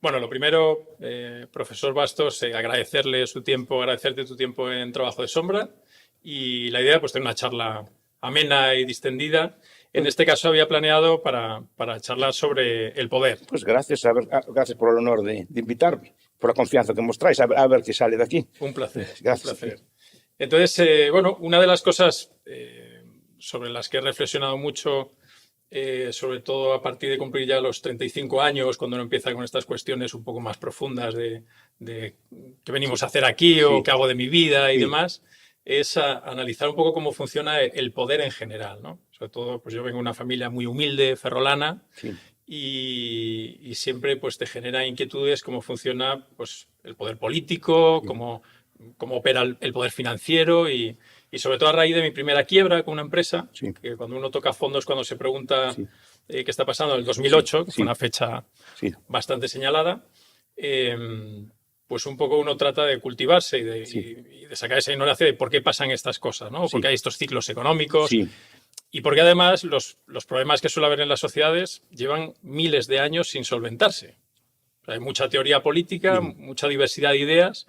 Bueno, lo primero, profesor Bastos, agradecerle su tiempo, agradecerte tu tiempo en Trabajo de Sombra y la idea, pues, tener una charla amena y distendida. En Pues, este caso había planeado para charlar sobre el poder. pues gracias, gracias por el honor de invitarme, por la confianza que mostráis, a ver qué sale de aquí. Un placer, un Gracias a ti. placer. Entonces, bueno, una de las cosas sobre las que he reflexionado mucho, sobre todo a partir de cumplir ya los 35 años, cuando uno empieza con estas cuestiones un poco más profundas de qué venimos a hacer aquí o Sí, qué hago de mi vida y sí, demás, es analizar un poco cómo funciona el poder en general, ¿no? Sobre todo, pues yo vengo de una familia muy humilde, ferrolana, sí, y siempre pues te genera inquietudes cómo funciona pues el poder político, sí, cómo opera el poder financiero y sobre todo a raíz de mi primera quiebra con una empresa, sí, que cuando uno toca fondos, cuando se pregunta sí, qué está pasando en el sí, 2008, que fue sí, una fecha sí, bastante señalada, eh, pues un poco uno trata de cultivarse sí, y de sacar esa ignorancia de por qué pasan estas cosas, ¿no? Porque sí, hay estos ciclos económicos sí, y porque además los problemas que suele haber en las sociedades llevan miles de años sin solventarse. O sea, hay mucha teoría política, sí, mucha diversidad de ideas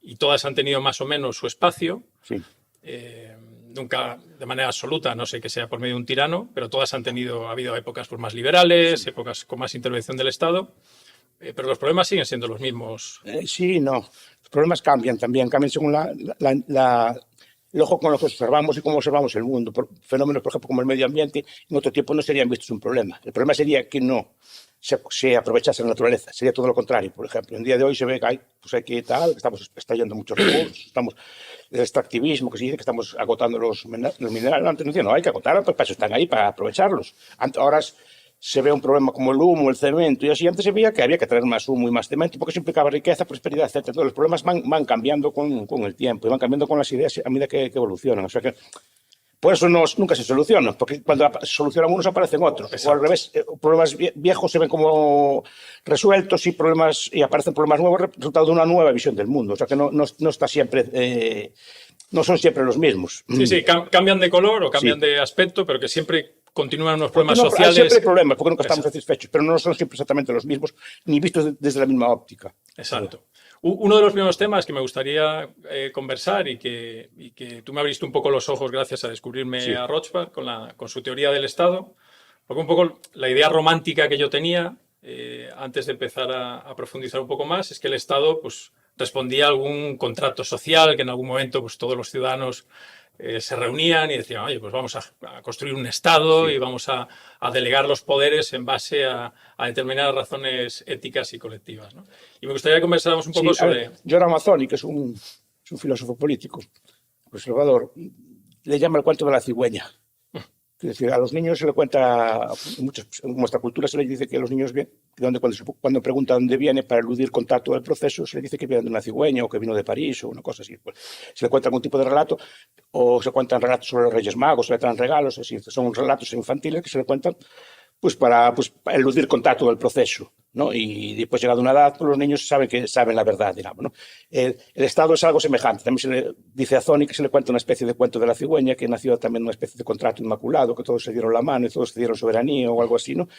y todas han tenido más o menos su espacio. sí, Eh, Nunca de manera absoluta, no sé que sea por medio de un tirano, pero todas han tenido, ha habido épocas pues, más liberales, sí. épocas con más intervención del Estado, pero los problemas siguen siendo los mismos. Sí, no. Los problemas cambian también, cambian según el ojo con lo que observamos y cómo observamos el mundo. Fenómenos, por ejemplo, como el medio ambiente, en otro tiempo no serían vistos un problema. El problema sería que no se aprovechase la naturaleza. Sería todo lo contrario. Por ejemplo, en día de hoy se ve que hay que tal, que estamos extrayendo muchos recursos, estamos el extractivismo, que se dice que estamos agotando los minerales. Antes no decían, no, hay que agotarlos, pues para eso están ahí, para aprovecharlos. Ahora se ve un problema como el humo, el cemento, y así antes se veía que había que traer más humo y más cemento, porque eso implicaba riqueza, prosperidad, etc. Entonces, los problemas van cambiando con el tiempo y van cambiando con las ideas a medida que evolucionan. O sea que por eso nunca se solucionan, porque cuando se solucionan unos aparecen otros. O al Exacto. revés, problemas viejos se ven como resueltos y aparecen problemas nuevos resultado de una nueva visión del mundo. O sea que no está siempre, no son siempre los mismos. Sí, sí, cambian de color o cambian Sí. de aspecto, pero que siempre continúan unos Porque problemas no, siempre sociales. hay problemas, porque nunca estamos Exacto. satisfechos, pero no son siempre exactamente los mismos, ni vistos desde la misma óptica. Exacto. Uno de los primeros temas que me gustaría conversar y que tú me abriste un poco los ojos gracias a descubrirme Sí, a Rothbard con su teoría del Estado, porque un poco la idea romántica que yo tenía antes de empezar a profundizar un poco más es que el Estado pues, respondía a algún contrato social que en algún momento pues, todos los ciudadanos se reunían y decían, oye, pues vamos a construir un Estado y sí. vamos a delegar los poderes en base a determinadas razones éticas y colectivas, ¿no? Y me gustaría que conversáramos un poco Sí, a ver, sobre... Giorgio Mazzoni, que es un filósofo político, conservador, le llama el cuento de la cigüeña. Es decir, a los niños se le cuenta, en nuestra cultura se les dice que los niños, cuando preguntan dónde viene para eludir contacto del proceso, se les dice que viene de una cigüeña o que vino de París o una cosa así. Pues, se le cuenta algún tipo de relato o se cuentan relatos sobre los Reyes Magos, se le traen regalos, así, son relatos infantiles que se le cuentan para eludir contacto del proceso, ¿no? Y después, llegado a una edad, pues los niños saben la verdad, digamos, ¿no? El Estado es algo semejante. También se le dice a Zoni que se le cuenta una especie de cuento de la cigüeña, que nació también una especie de contrato inmaculado, que todos se dieron la mano y todos se dieron soberanía o algo así, ¿no?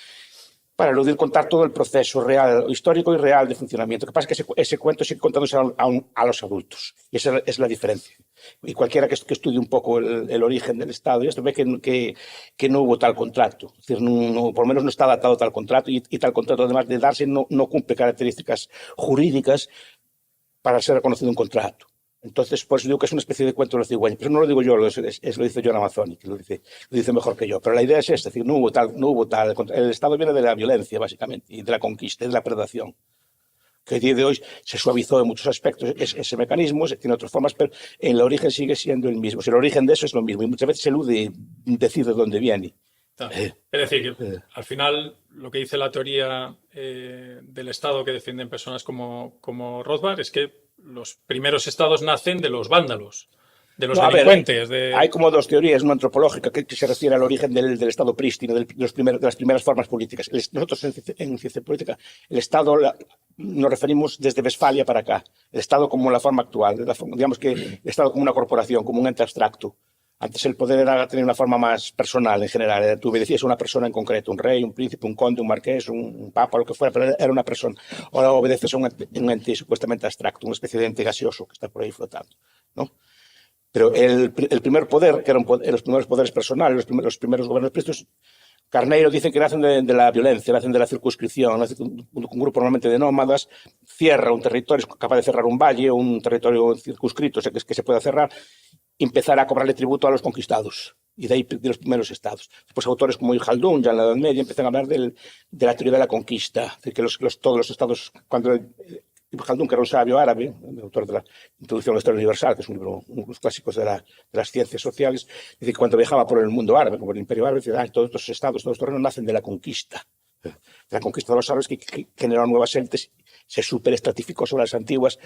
Para eludir contar todo el proceso real, histórico y real de funcionamiento. Lo que pasa es que ese cuento sigue contándose a los adultos. Y esa es la diferencia. Y cualquiera que estudie un poco el origen del Estado y esto ve que no hubo tal contrato. Es decir, por lo menos no está datado tal contrato y tal contrato, además de darse, no cumple características jurídicas para ser reconocido un contrato. Entonces, por eso digo que es una especie de cuento de los cigüeños. Pero no lo digo yo, lo dice John Amazzoni, que lo dice mejor que yo. Pero la idea es esta, es decir, no hubo tal. El Estado viene de la violencia, básicamente, y de la conquista, y de la predación. Que a día de hoy se suavizó en muchos aspectos ese mecanismo, tiene otras formas, pero en el origen sigue siendo el mismo. Si el origen de eso es lo mismo, y muchas veces se elude decir de dónde viene. Es decir, que Eh, al final lo que dice la teoría del Estado que defienden personas como Rothbard es que los primeros estados nacen de los vándalos, de los No, a ver, delincuentes, hay como dos teorías, una antropológica que se refiere al origen del Estado prístino, de las primeras formas políticas. Nosotros en ciencia política, el Estado nos referimos desde Westfalia para acá, el Estado como la forma actual, digamos que el Estado como una corporación, como un ente abstracto, Antes el poder tenía una forma más personal en general. Tú obedecías a una persona en concreto, un rey, un príncipe, un conde, un marqués, un papa, lo que fuera, pero era una persona. Ahora obedeces a un ente supuestamente abstracto, una especie de ente gaseoso que está por ahí flotando, ¿no? Pero el primer poder, que eran los primeros poderes personales, los primeros gobiernos prestos, Carneiro dicen que nacen de la violencia, nacen de la circunscripción, un grupo normalmente de nómadas cierra un territorio, es capaz de cerrar un valle, un territorio circunscrito, o sea, que se pueda cerrar, y empezar a cobrarle tributo a los conquistados. Y de ahí de los primeros estados. Después autores como Ibn Khaldun, ya en la Edad Media, empiezan a hablar de la teoría de la conquista, de que todos los estados, cuando Ibn Khaldun, que era un sabio árabe, el autor de la Introducción a la Historia Universal, que es un libro, uno de los clásicos de las ciencias sociales, dice que cuando viajaba por el mundo árabe, como el imperio árabe, decía, todos estos estados, todos estos reinos nacen de la conquista. De la conquista de los árabes que generaron nuevas entes, se superestratificó sobre las antiguas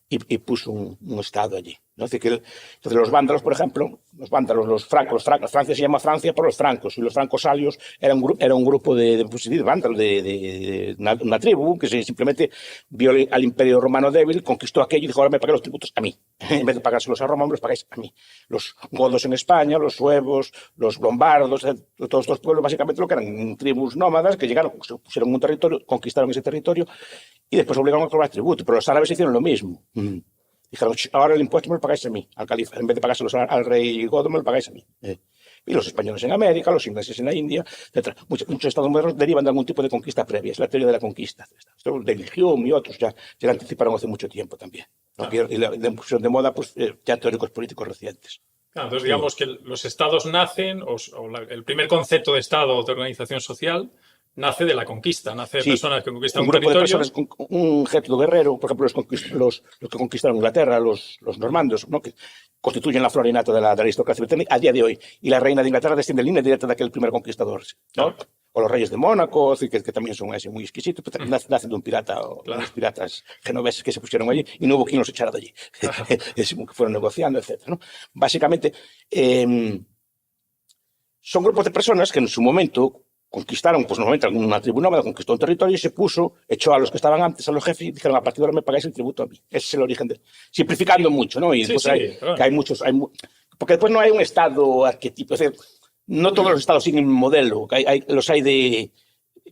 y puso un estado allí, ¿no? Entonces los vándalos, por ejemplo, los francos, Francia se llama Francia por los francos, y los francosalios era un grupo de vándalos, de una tribu que simplemente vio al imperio romano débil, conquistó aquello y dijo, ahora me pagué los tributos a mí. En vez de pagárselos a Roma, me los pagáis a mí. Los godos en España, los suevos, los lombardos, todos estos pueblos básicamente lo que eran tribus nómadas que llegaron, pusieron un territorio, conquistaron ese territorio y después obligaron a cobrar tributo. Pero los árabes hicieron lo mismo. Dijeron, ahora el impuesto me lo pagáis a mí, al califa. En vez de pagárselos al rey godo, me lo pagáis a mí. Y los españoles en América, los ingleses en la India, etc. Muchos estados modernos derivan de algún tipo de conquista previa. Es la teoría de la conquista. Esto de Hume y otros ya la anticiparon hace mucho tiempo también, ¿no? Y la pusieron de moda pues, ya teóricos políticos recientes. Claro, entonces digamos que los estados nacen, el primer concepto de estado o de organización social nace de la conquista, nace de personas que conquistan un grupo territorio. De personas, un ejército guerrero, por ejemplo, los que conquistaron Inglaterra, los normandos, ¿no? Que constituyen la flora innata de la aristocracia británica a día de hoy. Y la reina de Inglaterra desciende en línea directa de aquel primer conquistador, ¿no? Claro. O los reyes de Mónaco, que también son así muy exquisitos, pero nacen de un pirata o unos piratas genoveses que se pusieron allí y no hubo quien los echara de allí. Claro. Que fueron negociando, etc., ¿no? Básicamente, son grupos de personas que en su momento conquistaron, pues normalmente alguna tribu nómada conquistó un territorio y se puso, echó a los que estaban antes, a los jefes, y dijeron, a partir de ahora me pagáis el tributo a mí. Ese es el origen simplificando mucho, ¿no? Y después claro. Que hay muchos, porque después no hay un estado arquetipo, es decir, no todos los estados siguen un modelo, los hay de,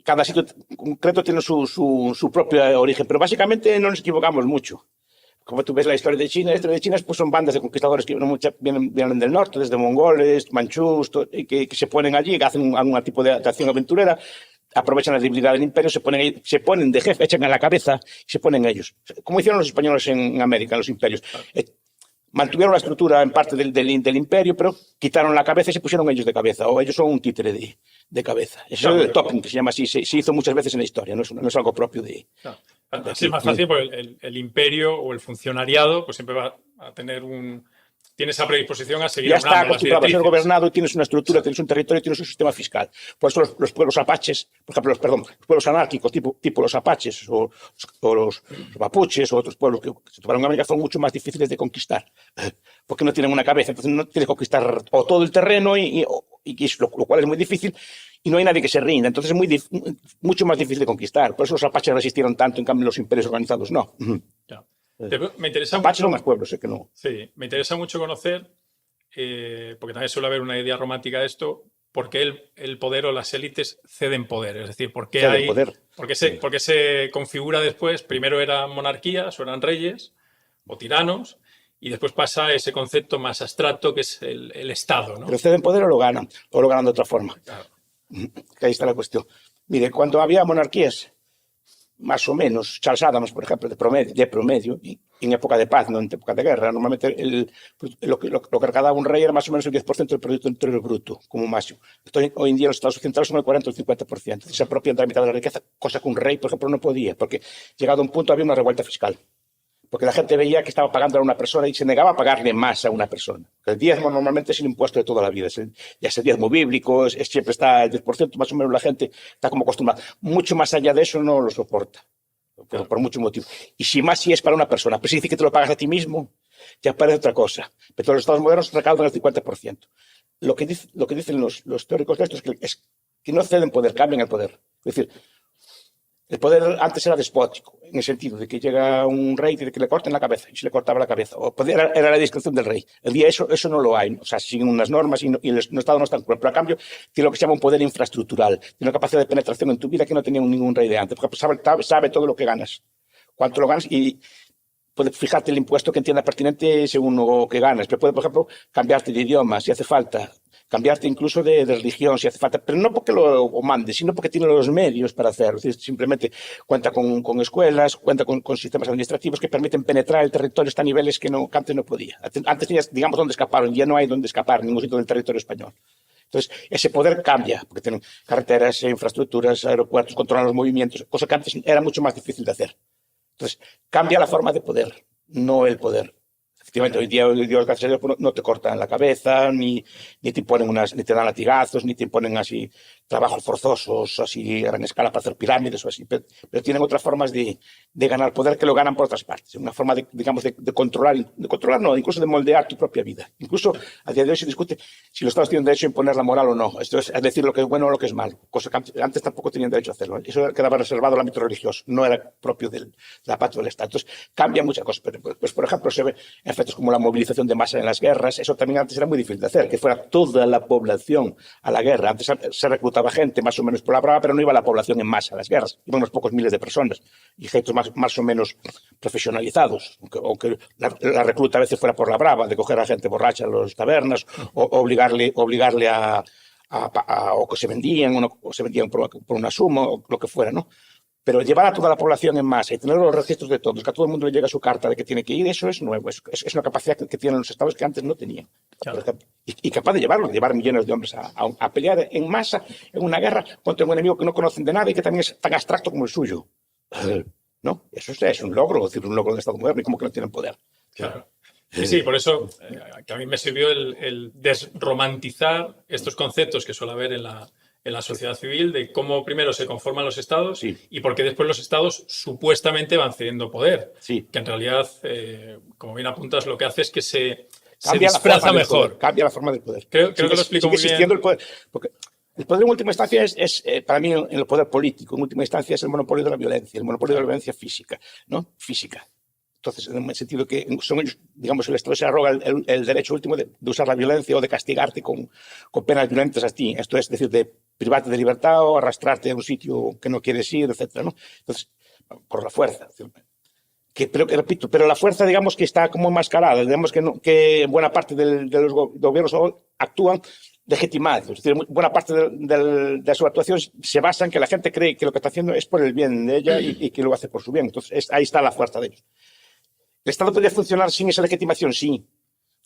cada sitio concreto tiene su propio origen, pero básicamente no nos equivocamos mucho. Como tú ves la historia de China pues son bandas de conquistadores que vienen del norte, desde mongoles, manchús, y que se ponen allí, que hacen algún tipo de acción aventurera, aprovechan la debilidad del imperio, se ponen de jefe, echan a la cabeza y se ponen ellos. Como hicieron los españoles en América, en los imperios. Mantuvieron la estructura en parte del imperio, pero quitaron la cabeza y se pusieron ellos de cabeza, o ellos son un títere de cabeza. Eso es el topping, que se llama así, se hizo muchas veces en la historia, no es algo propio de... No. Así es más fácil porque el imperio o el funcionariado pues siempre va a tener tiene esa predisposición a seguir. Ya está acostumbrado a ser gobernado, tienes una estructura, tienes un territorio, tienes un sistema fiscal. Por eso los pueblos apaches, por ejemplo, los pueblos anárquicos, tipo los apaches o los mapuches o otros pueblos que se tomaron en América son mucho más difíciles de conquistar, porque no tienen una cabeza, entonces no tienes que conquistar o todo el terreno, lo cual es muy difícil, y no hay nadie que se rinda, entonces es mucho más difícil de conquistar. Por eso los apaches resistieron tanto, en cambio los imperios organizados no. Ya. Me interesa mucho, son más pueblos, que no. Sí, me interesa mucho conocer, porque también suele haber una idea romántica de esto, por qué el poder o las élites ceden poder. Es decir, por qué porque se configura después, primero eran monarquías o eran reyes o tiranos, y después pasa ese concepto más abstracto que es el Estado, ¿no? Pero ceden poder o lo ganan de otra forma. Claro. Que ahí está la cuestión. Mire, cuando había monarquías, más o menos, Charles Adams, por ejemplo, de promedio, y en época de paz, no en época de guerra, normalmente lo que recaudaba un rey era más o menos el 10% del Producto Interior Bruto, como máximo. Hoy en día los estados occidentales son el 40 o el 50%. Se apropian de la mitad de la riqueza, cosa que un rey, por ejemplo, no podía, porque llegado a un punto había una revuelta fiscal. Porque la gente veía que estaba pagando a una persona y se negaba a pagarle más a una persona. El diezmo normalmente es el impuesto de toda la vida. Ya es el diezmo bíblico, siempre está el 10%, más o menos la gente está como acostumbrada. Mucho más allá de eso no lo soporta, por muchos motivos. Y si es para una persona, pero si dice que te lo pagas a ti mismo, ya parece otra cosa. Pero todos los estados modernos recaudan el 50%. Lo que dicen los teóricos de esto es que no ceden poder, cambian el poder. Es decir, El poder antes era despótico, en el sentido de que llega un rey y dice que le corten la cabeza, y se le cortaba la cabeza. O era la discreción del rey. El día eso no lo hay. O sea, siguen unas normas y el Estado no está en cuerpo. Pero a cambio, tiene lo que se llama un poder infraestructural. Tiene una capacidad de penetración en tu vida que no tenía ningún rey de antes. Porque sabe todo lo que ganas, cuánto lo ganas y puede fijarte el impuesto que entienda pertinente según lo que ganas. Pero puede, por ejemplo, cambiarte de idioma si hace falta. Cambiarte incluso de religión si hace falta, pero no porque lo mande, sino porque tiene los medios para hacerlo. Es decir, simplemente cuenta con escuelas, cuenta con sistemas administrativos que permiten penetrar el territorio hasta niveles que antes no podía. Antes tenías, digamos, dónde escapar, ya no hay dónde escapar en ningún sitio del territorio español. Entonces, ese poder cambia, porque tienen carreteras, infraestructuras, aeropuertos, controlan los movimientos, cosa que antes era mucho más difícil de hacer. Entonces, cambia la forma de poder, no el poder. Efectivamente, hoy día los carceleros no te cortan la cabeza, ni te ponen ni te dan latigazos, ni te ponen así trabajos forzosos, así a gran escala para hacer pirámides o así, pero tienen otras formas de ganar poder que lo ganan por otras partes. Una forma digamos, de controlar no, incluso de moldear tu propia vida. Incluso a día de hoy se discute si los Estados tienen derecho a imponer la moral o no. Esto es decir lo que es bueno o lo que es malo, cosa que antes tampoco tenían derecho a hacerlo. Eso quedaba reservado al ámbito religioso, no era propio del aparato del Estado. Entonces, cambia muchas cosas. Pues, por ejemplo, se ve efectos como la movilización de masa en las guerras. Eso también antes era muy difícil de hacer, que fuera toda la población a la guerra. Antes se reclutaba gente más o menos por la brava, pero no iba la población en masa a las guerras. Iban unos pocos miles de personas y gente más o menos profesionalizados. Aunque la recluta a veces fuera por la brava, de coger a gente borracha en las tabernas o obligarle o que se vendían o se vendían por una suma o lo que fuera, ¿no? Pero llevar a toda la población en masa y tener los registros de todos, que a todo el mundo le llega su carta de que tiene que ir, eso es nuevo. Es una capacidad que tienen los estados que antes no tenían. Claro. Y capaz de llevar millones de hombres a pelear en masa en una guerra contra un enemigo que no conocen de nada y que también es tan abstracto como el suyo. ¿No? Eso es un logro, es decir, un logro del Estado moderno y como que no tienen poder. Claro. Sí, por eso que a mí me sirvió el desromantizar estos conceptos que suele haber en la sociedad civil de cómo primero se conforman los estados sí. y por qué después los estados supuestamente van cediendo poder. Sí. Que en realidad, como bien apuntas, lo que hace es que se disfraza mejor. Cambia la forma del poder. Creo que lo explico muy bien. Sigue existiendo el poder. Porque el poder en última instancia es para mí, en el poder político, en última instancia es el monopolio de la violencia, el monopolio de la violencia física, ¿no? Física. Entonces, en el sentido que son ellos, digamos, el Estado se arroga el derecho último de usar la violencia o de castigarte con penas violentas a ti. Esto es decir, de privarte de libertad o arrastrarte a un sitio que no quieres ir, etcétera, ¿no? Entonces, por la fuerza. Repito, pero la fuerza, digamos, que está como enmascarada. Digamos que buena parte de los gobiernos actúan legitimados. Es decir, buena parte de su actuación se basa en que la gente cree que lo que está haciendo es por el bien de ella y que lo hace por su bien. Entonces, ahí está la fuerza de ellos. ¿El Estado podría funcionar sin esa legitimación? Sí,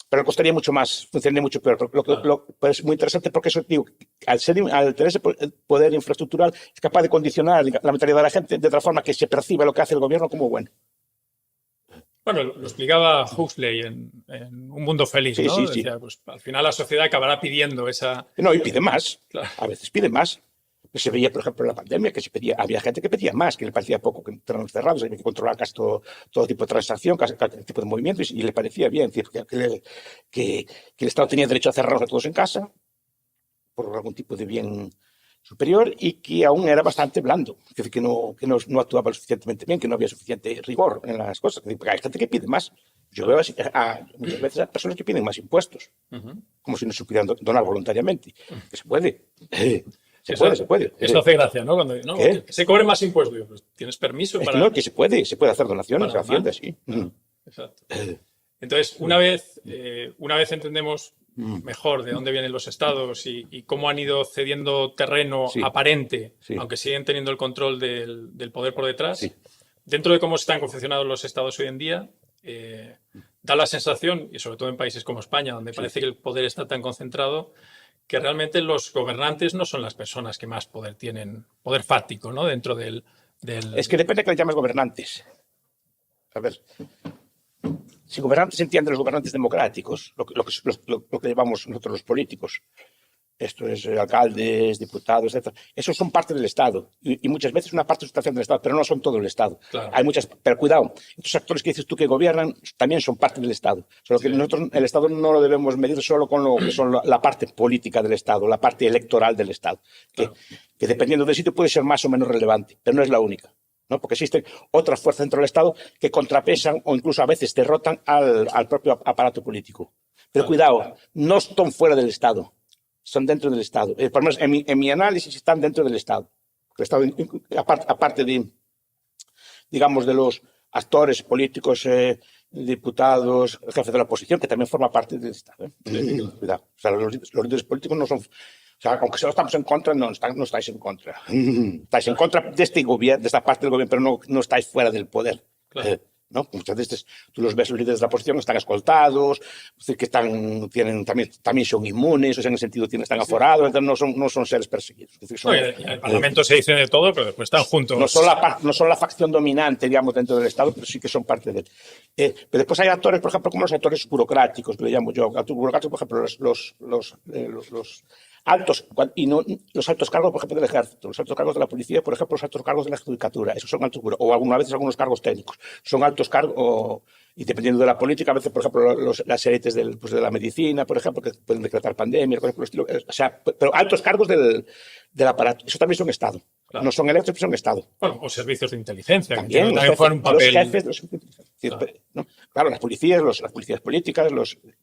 pero costaría mucho más, funcionaría mucho peor. Pero es muy interesante porque eso, digo, al tener ese poder infraestructural es capaz de condicionar la mentalidad de la gente de otra forma que se perciba lo que hace el gobierno como bueno. Bueno, lo explicaba Huxley en Un Mundo Feliz, ¿no? Sí. Decía, pues, al final la sociedad acabará pidiendo esa... No, y pide más. Claro. A veces pide más. Se veía, por ejemplo, en la pandemia que había gente que pedía más, que le parecía poco que entraran cerrados, había que controlar casi todo tipo de transacción, casi tipo de movimiento, y le parecía bien, es decir, que el Estado tenía derecho a cerrarlos a todos en casa por algún tipo de bien superior y que aún era bastante blando, es decir, que no actuaba lo suficientemente bien, que no había suficiente rigor en las cosas. Es decir, hay gente que pide más. Yo veo muchas veces a personas que piden más impuestos, como si no supieran donar voluntariamente, que se puede. Se puede. Eso hace gracia, ¿no? Cuando que se cobren más impuestos. Pues, ¿tienes permiso para...? No, que se puede hacer donaciones a Hacienda, sí. Exacto. Entonces, una vez entendemos mejor de dónde vienen los estados y cómo han ido cediendo terreno aparente, aunque siguen teniendo el control del poder por detrás, dentro de cómo están confeccionados los estados hoy en día, da la sensación, y sobre todo en países como España, donde parece que el poder está tan concentrado, que realmente los gobernantes no son las personas que más poder tienen, poder fáctico, ¿no? Dentro del... Es que depende de que le llames gobernantes. A ver, si gobernantes entienden los gobernantes democráticos, lo que llamamos nosotros los políticos, esto es alcaldes, diputados, etc. Esos son parte del Estado y muchas veces una parte sustancial del Estado, pero no son todo el Estado. Claro. Hay muchas, pero cuidado, estos actores que dices tú que gobiernan también son parte del Estado. Solo que nosotros el Estado no lo debemos medir solo con lo que son la parte política del Estado, la parte electoral del Estado, que dependiendo del sitio puede ser más o menos relevante, pero no es la única. ¿No? Porque existen otras fuerzas dentro del Estado que contrapesan o incluso a veces derrotan al propio aparato político. Pero cuidado, no están fuera del Estado. Son dentro del Estado. Por lo menos en mi análisis están dentro del Estado. El Estado, aparte de, digamos, de los actores políticos, diputados, el jefe de la oposición, que también forma parte del Estado. Cuidado. O sea, los líderes políticos no son... O sea, aunque solo estamos en contra, no estáis en contra. Estáis en contra de este gobierno, de esta parte del gobierno, pero no estáis fuera del poder. Claro. ¿No? Muchas veces tú los ves, los líderes de la oposición están escoltados, es decir, que también son inmunes, o sea, en ese sentido están aforados, entonces no son seres perseguidos. Es decir, en el Parlamento se dice de todo, pero después están juntos. No son la facción dominante, digamos, dentro del Estado, pero sí que son parte de él. Pero después hay actores, por ejemplo, como los actores burocráticos, que le llamo yo. Actores burocráticos, por ejemplo, los altos, y no los altos cargos, por ejemplo, del ejército, los altos cargos de la policía, por ejemplo, los altos cargos de la judicatura, esos son altos, o algunas veces algunos cargos técnicos, son altos cargos, y dependiendo de la política, a veces, por ejemplo, las élites de la medicina, por ejemplo, que pueden decretar pandemias, por ejemplo, o sea, pero altos cargos del aparato, eso también son Estado. Claro. No son electos, pero son Estado. Bueno, o servicios de inteligencia, también fueron un papel. Los jefes, ¿no? Claro, las policías políticas,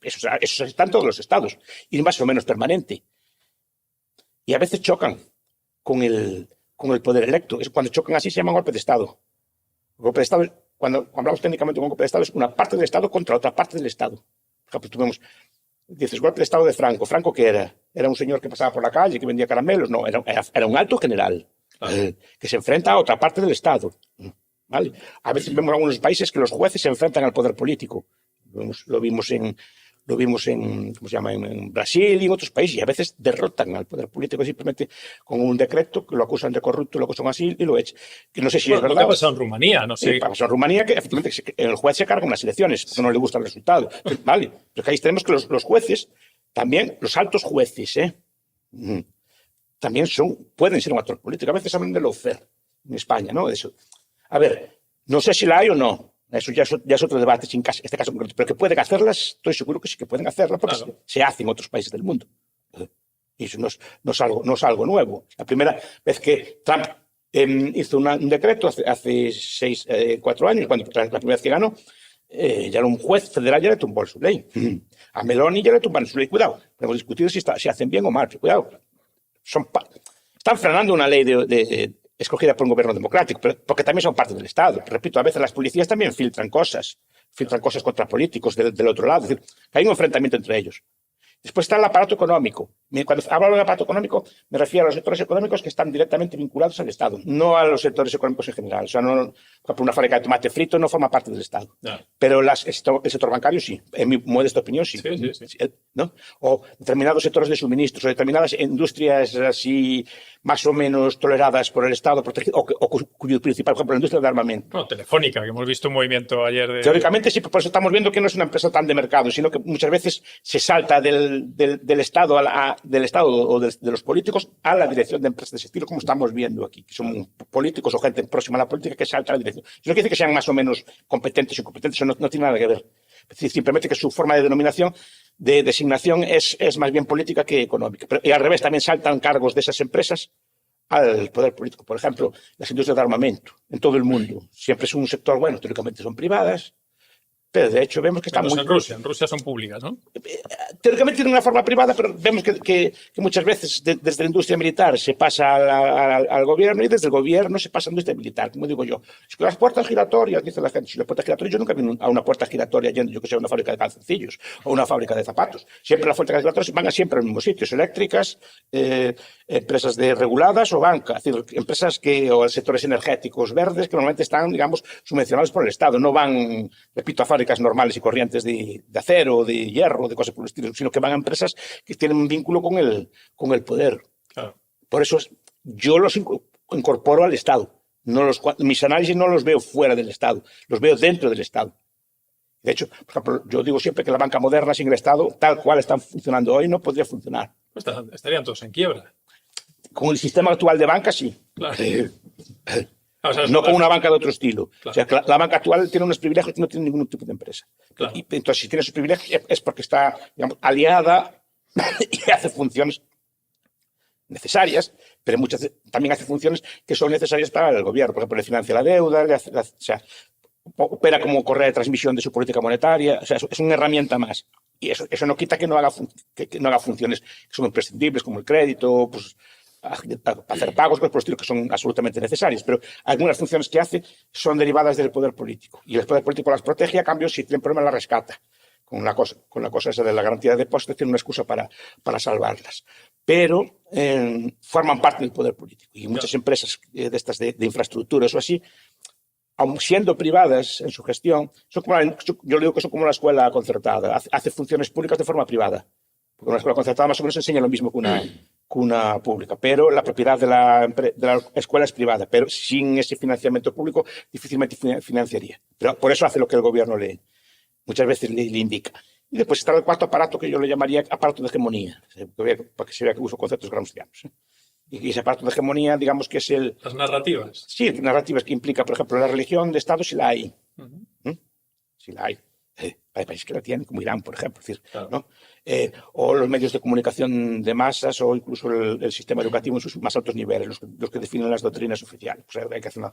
esos están todos los estados, y más o menos permanente. Y a veces chocan con el poder electo. Cuando chocan así se llama golpe de Estado. Golpe de Estado, cuando hablamos técnicamente de un golpe de Estado, es una parte del Estado contra otra parte del Estado. Por ejemplo, dices, golpe de Estado de Franco. ¿Franco qué era? ¿Era un señor que pasaba por la calle, que vendía caramelos? No, era un alto general que se enfrenta a otra parte del Estado. ¿Vale? A veces vemos en algunos países que los jueces se enfrentan al poder político. Lo vimos en ¿cómo se llama?, en Brasil y en otros países, y a veces derrotan al poder político simplemente con un decreto, que lo acusan de corrupto, lo acusan así y lo echan. Que no sé si es verdad. ¿Qué ha pasado en Rumanía? No sé. Pasó en Rumanía que efectivamente el juez se carga en las elecciones, porque no le gusta el resultado. Vale, pero ahí tenemos que los jueces, también los altos jueces, también pueden ser un actor político. A veces hablan de lawfare en España, ¿no? Eso. A ver, no sé si la hay o no. Eso ya es otro debate, sin este caso concreto. Pero que pueden hacerlas, estoy seguro que sí que pueden hacerlas, porque se hace en otros países del mundo. Y eso no es algo nuevo. La primera vez que Trump hizo un decreto, hace 4 años, cuando la primera vez que ganó, ya era un juez federal, ya le tumbó su ley. A Meloni ya le tumbaron su ley. Cuidado, podemos discutir si hacen bien o mal. Pero cuidado, están frenando una ley escogida por un gobierno democrático, porque también son parte del Estado. Repito, a veces las policías también filtran cosas contra políticos del otro lado. Es decir, hay un enfrentamiento entre ellos. Después está el aparato económico. Cuando hablo del aparato económico, me refiero a los sectores económicos que están directamente vinculados al Estado, no a los sectores económicos en general. O sea, por ejemplo, una fábrica de tomate frito no forma parte del Estado. No. Pero el sector bancario sí, en mi modesta opinión sí. Sí. ¿No? O determinados sectores de suministros, o determinadas industrias así más o menos toleradas por el Estado, o cuyo principal, por ejemplo, la industria de armamento. Bueno, Telefónica, que hemos visto un movimiento ayer. Teóricamente sí, por eso estamos viendo que no es una empresa tan de mercado, sino que muchas veces se salta del Estado o de los políticos a la dirección de empresas de ese estilo, como estamos viendo aquí, que son políticos o gente próxima a la política que salta a la dirección. Eso no quiere decir que sean más o menos competentes o incompetentes, eso no tiene nada que ver. Es decir, simplemente que su forma de denominación, de designación, es más bien política que económica. Y al revés, también saltan cargos de esas empresas al poder político. Por ejemplo, las industrias de armamento en todo el mundo. Siempre es un sector, bueno, teóricamente son privadas, pero de hecho vemos que están muy... En Rusia son públicas, ¿no? Teóricamente tienen una forma privada, pero vemos que muchas veces desde la industria militar se pasa al gobierno y desde el gobierno se pasa a la industria militar, como digo yo. Es que las puertas giratorias, dice la gente, si las puertas giratorias, yo nunca vi a una puerta giratoria yendo, yo que sé, a una fábrica de calzoncillos o una fábrica de zapatos. Siempre las puertas giratorias van siempre a los mismos sitios, eléctricas, empresas reguladas o banca, es decir, empresas o sectores energéticos verdes que normalmente están, digamos, subvencionados por el Estado. No van, repito, a fábricas normales y corrientes de acero, de hierro, de cosas por el estilo, sino que van a empresas que tienen un vínculo con el poder. Claro. Por eso yo los incorporo al Estado. Mis análisis no los veo fuera del Estado, los veo dentro del Estado. De hecho, por ejemplo, yo digo siempre que la banca moderna sin el Estado, tal cual están funcionando hoy, no podría funcionar. Pues estarían todos en quiebra. Con el sistema actual de banca, sí. Claro. O sea, no con una banca de otro estilo. Claro. O sea, que la banca actual tiene unos privilegios que no tiene ningún tipo de empresa. Claro. Y entonces, si tiene esos privilegios, es porque está, digamos, aliada y hace funciones necesarias, pero también hace funciones que son necesarias para el gobierno. Por ejemplo, le financia la deuda, o sea, opera como correa de transmisión de su política monetaria. O sea, es una herramienta más. Y eso no quita que no haga funciones que son imprescindibles, como el crédito, pues, hacer pagos, cosas por el estilo, que son absolutamente necesarias, pero algunas funciones que hace son derivadas del poder político, y el poder político las protege, y a cambio, si tienen problemas, las rescata. Con la cosa esa de la garantía de depósitos, tiene una excusa para salvarlas. Pero forman parte del poder político, y muchas empresas de estas de infraestructuras o así, aun siendo privadas en su gestión, yo digo que son como una escuela concertada, hace funciones públicas de forma privada. Porque una escuela concertada más o menos enseña lo mismo que una pública, pero la propiedad de la escuela es privada, pero sin ese financiamiento público difícilmente financiaría. Pero por eso hace lo que el gobierno muchas veces le indica. Y después está el cuarto aparato, que yo le llamaría aparato de hegemonía, para que se vea que uso conceptos gramscianos. Y ese aparato de hegemonía, digamos que es las narrativas. Sí, narrativas que implica, por ejemplo, la religión de Estado, si la hay. Si la hay. Hay países que la tienen, como Irán, por ejemplo. Es decir, claro. ¿no? O los medios de comunicación de masas, o incluso el sistema educativo en sus más altos niveles, los que definen las doctrinas oficiales. Pues hay que hacer una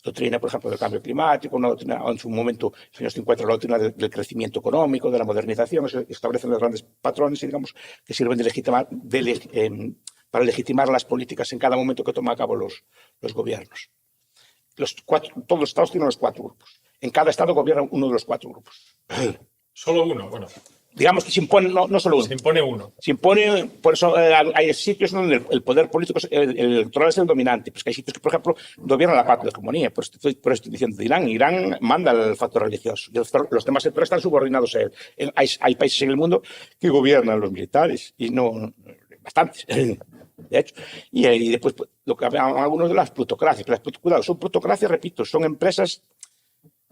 doctrina, por ejemplo, del cambio climático, una doctrina, en su momento, en los años 50, la doctrina del crecimiento económico, de la modernización. Establecen los grandes patrones, y digamos, que sirven para legitimar las políticas en cada momento que toman a cabo los gobiernos. Todos los estados tienen los 4 grupos. En cada estado gobierna uno de los 4 grupos. Solo uno, bueno. Digamos que se impone, no solo uno. Se impone uno. Se impone, por eso hay sitios donde el poder político el electoral es el dominante. Pues que hay sitios que, por ejemplo, gobiernan la parte de hegemonía. Por eso estoy diciendo de Irán. Irán manda el factor religioso. Los temas sectoriales están subordinados a él. Hay países en el mundo que gobiernan los militares, y no bastantes. De hecho, y después lo que algunos de las plutocracias. Cuidado, son plutocracias, repito, son empresas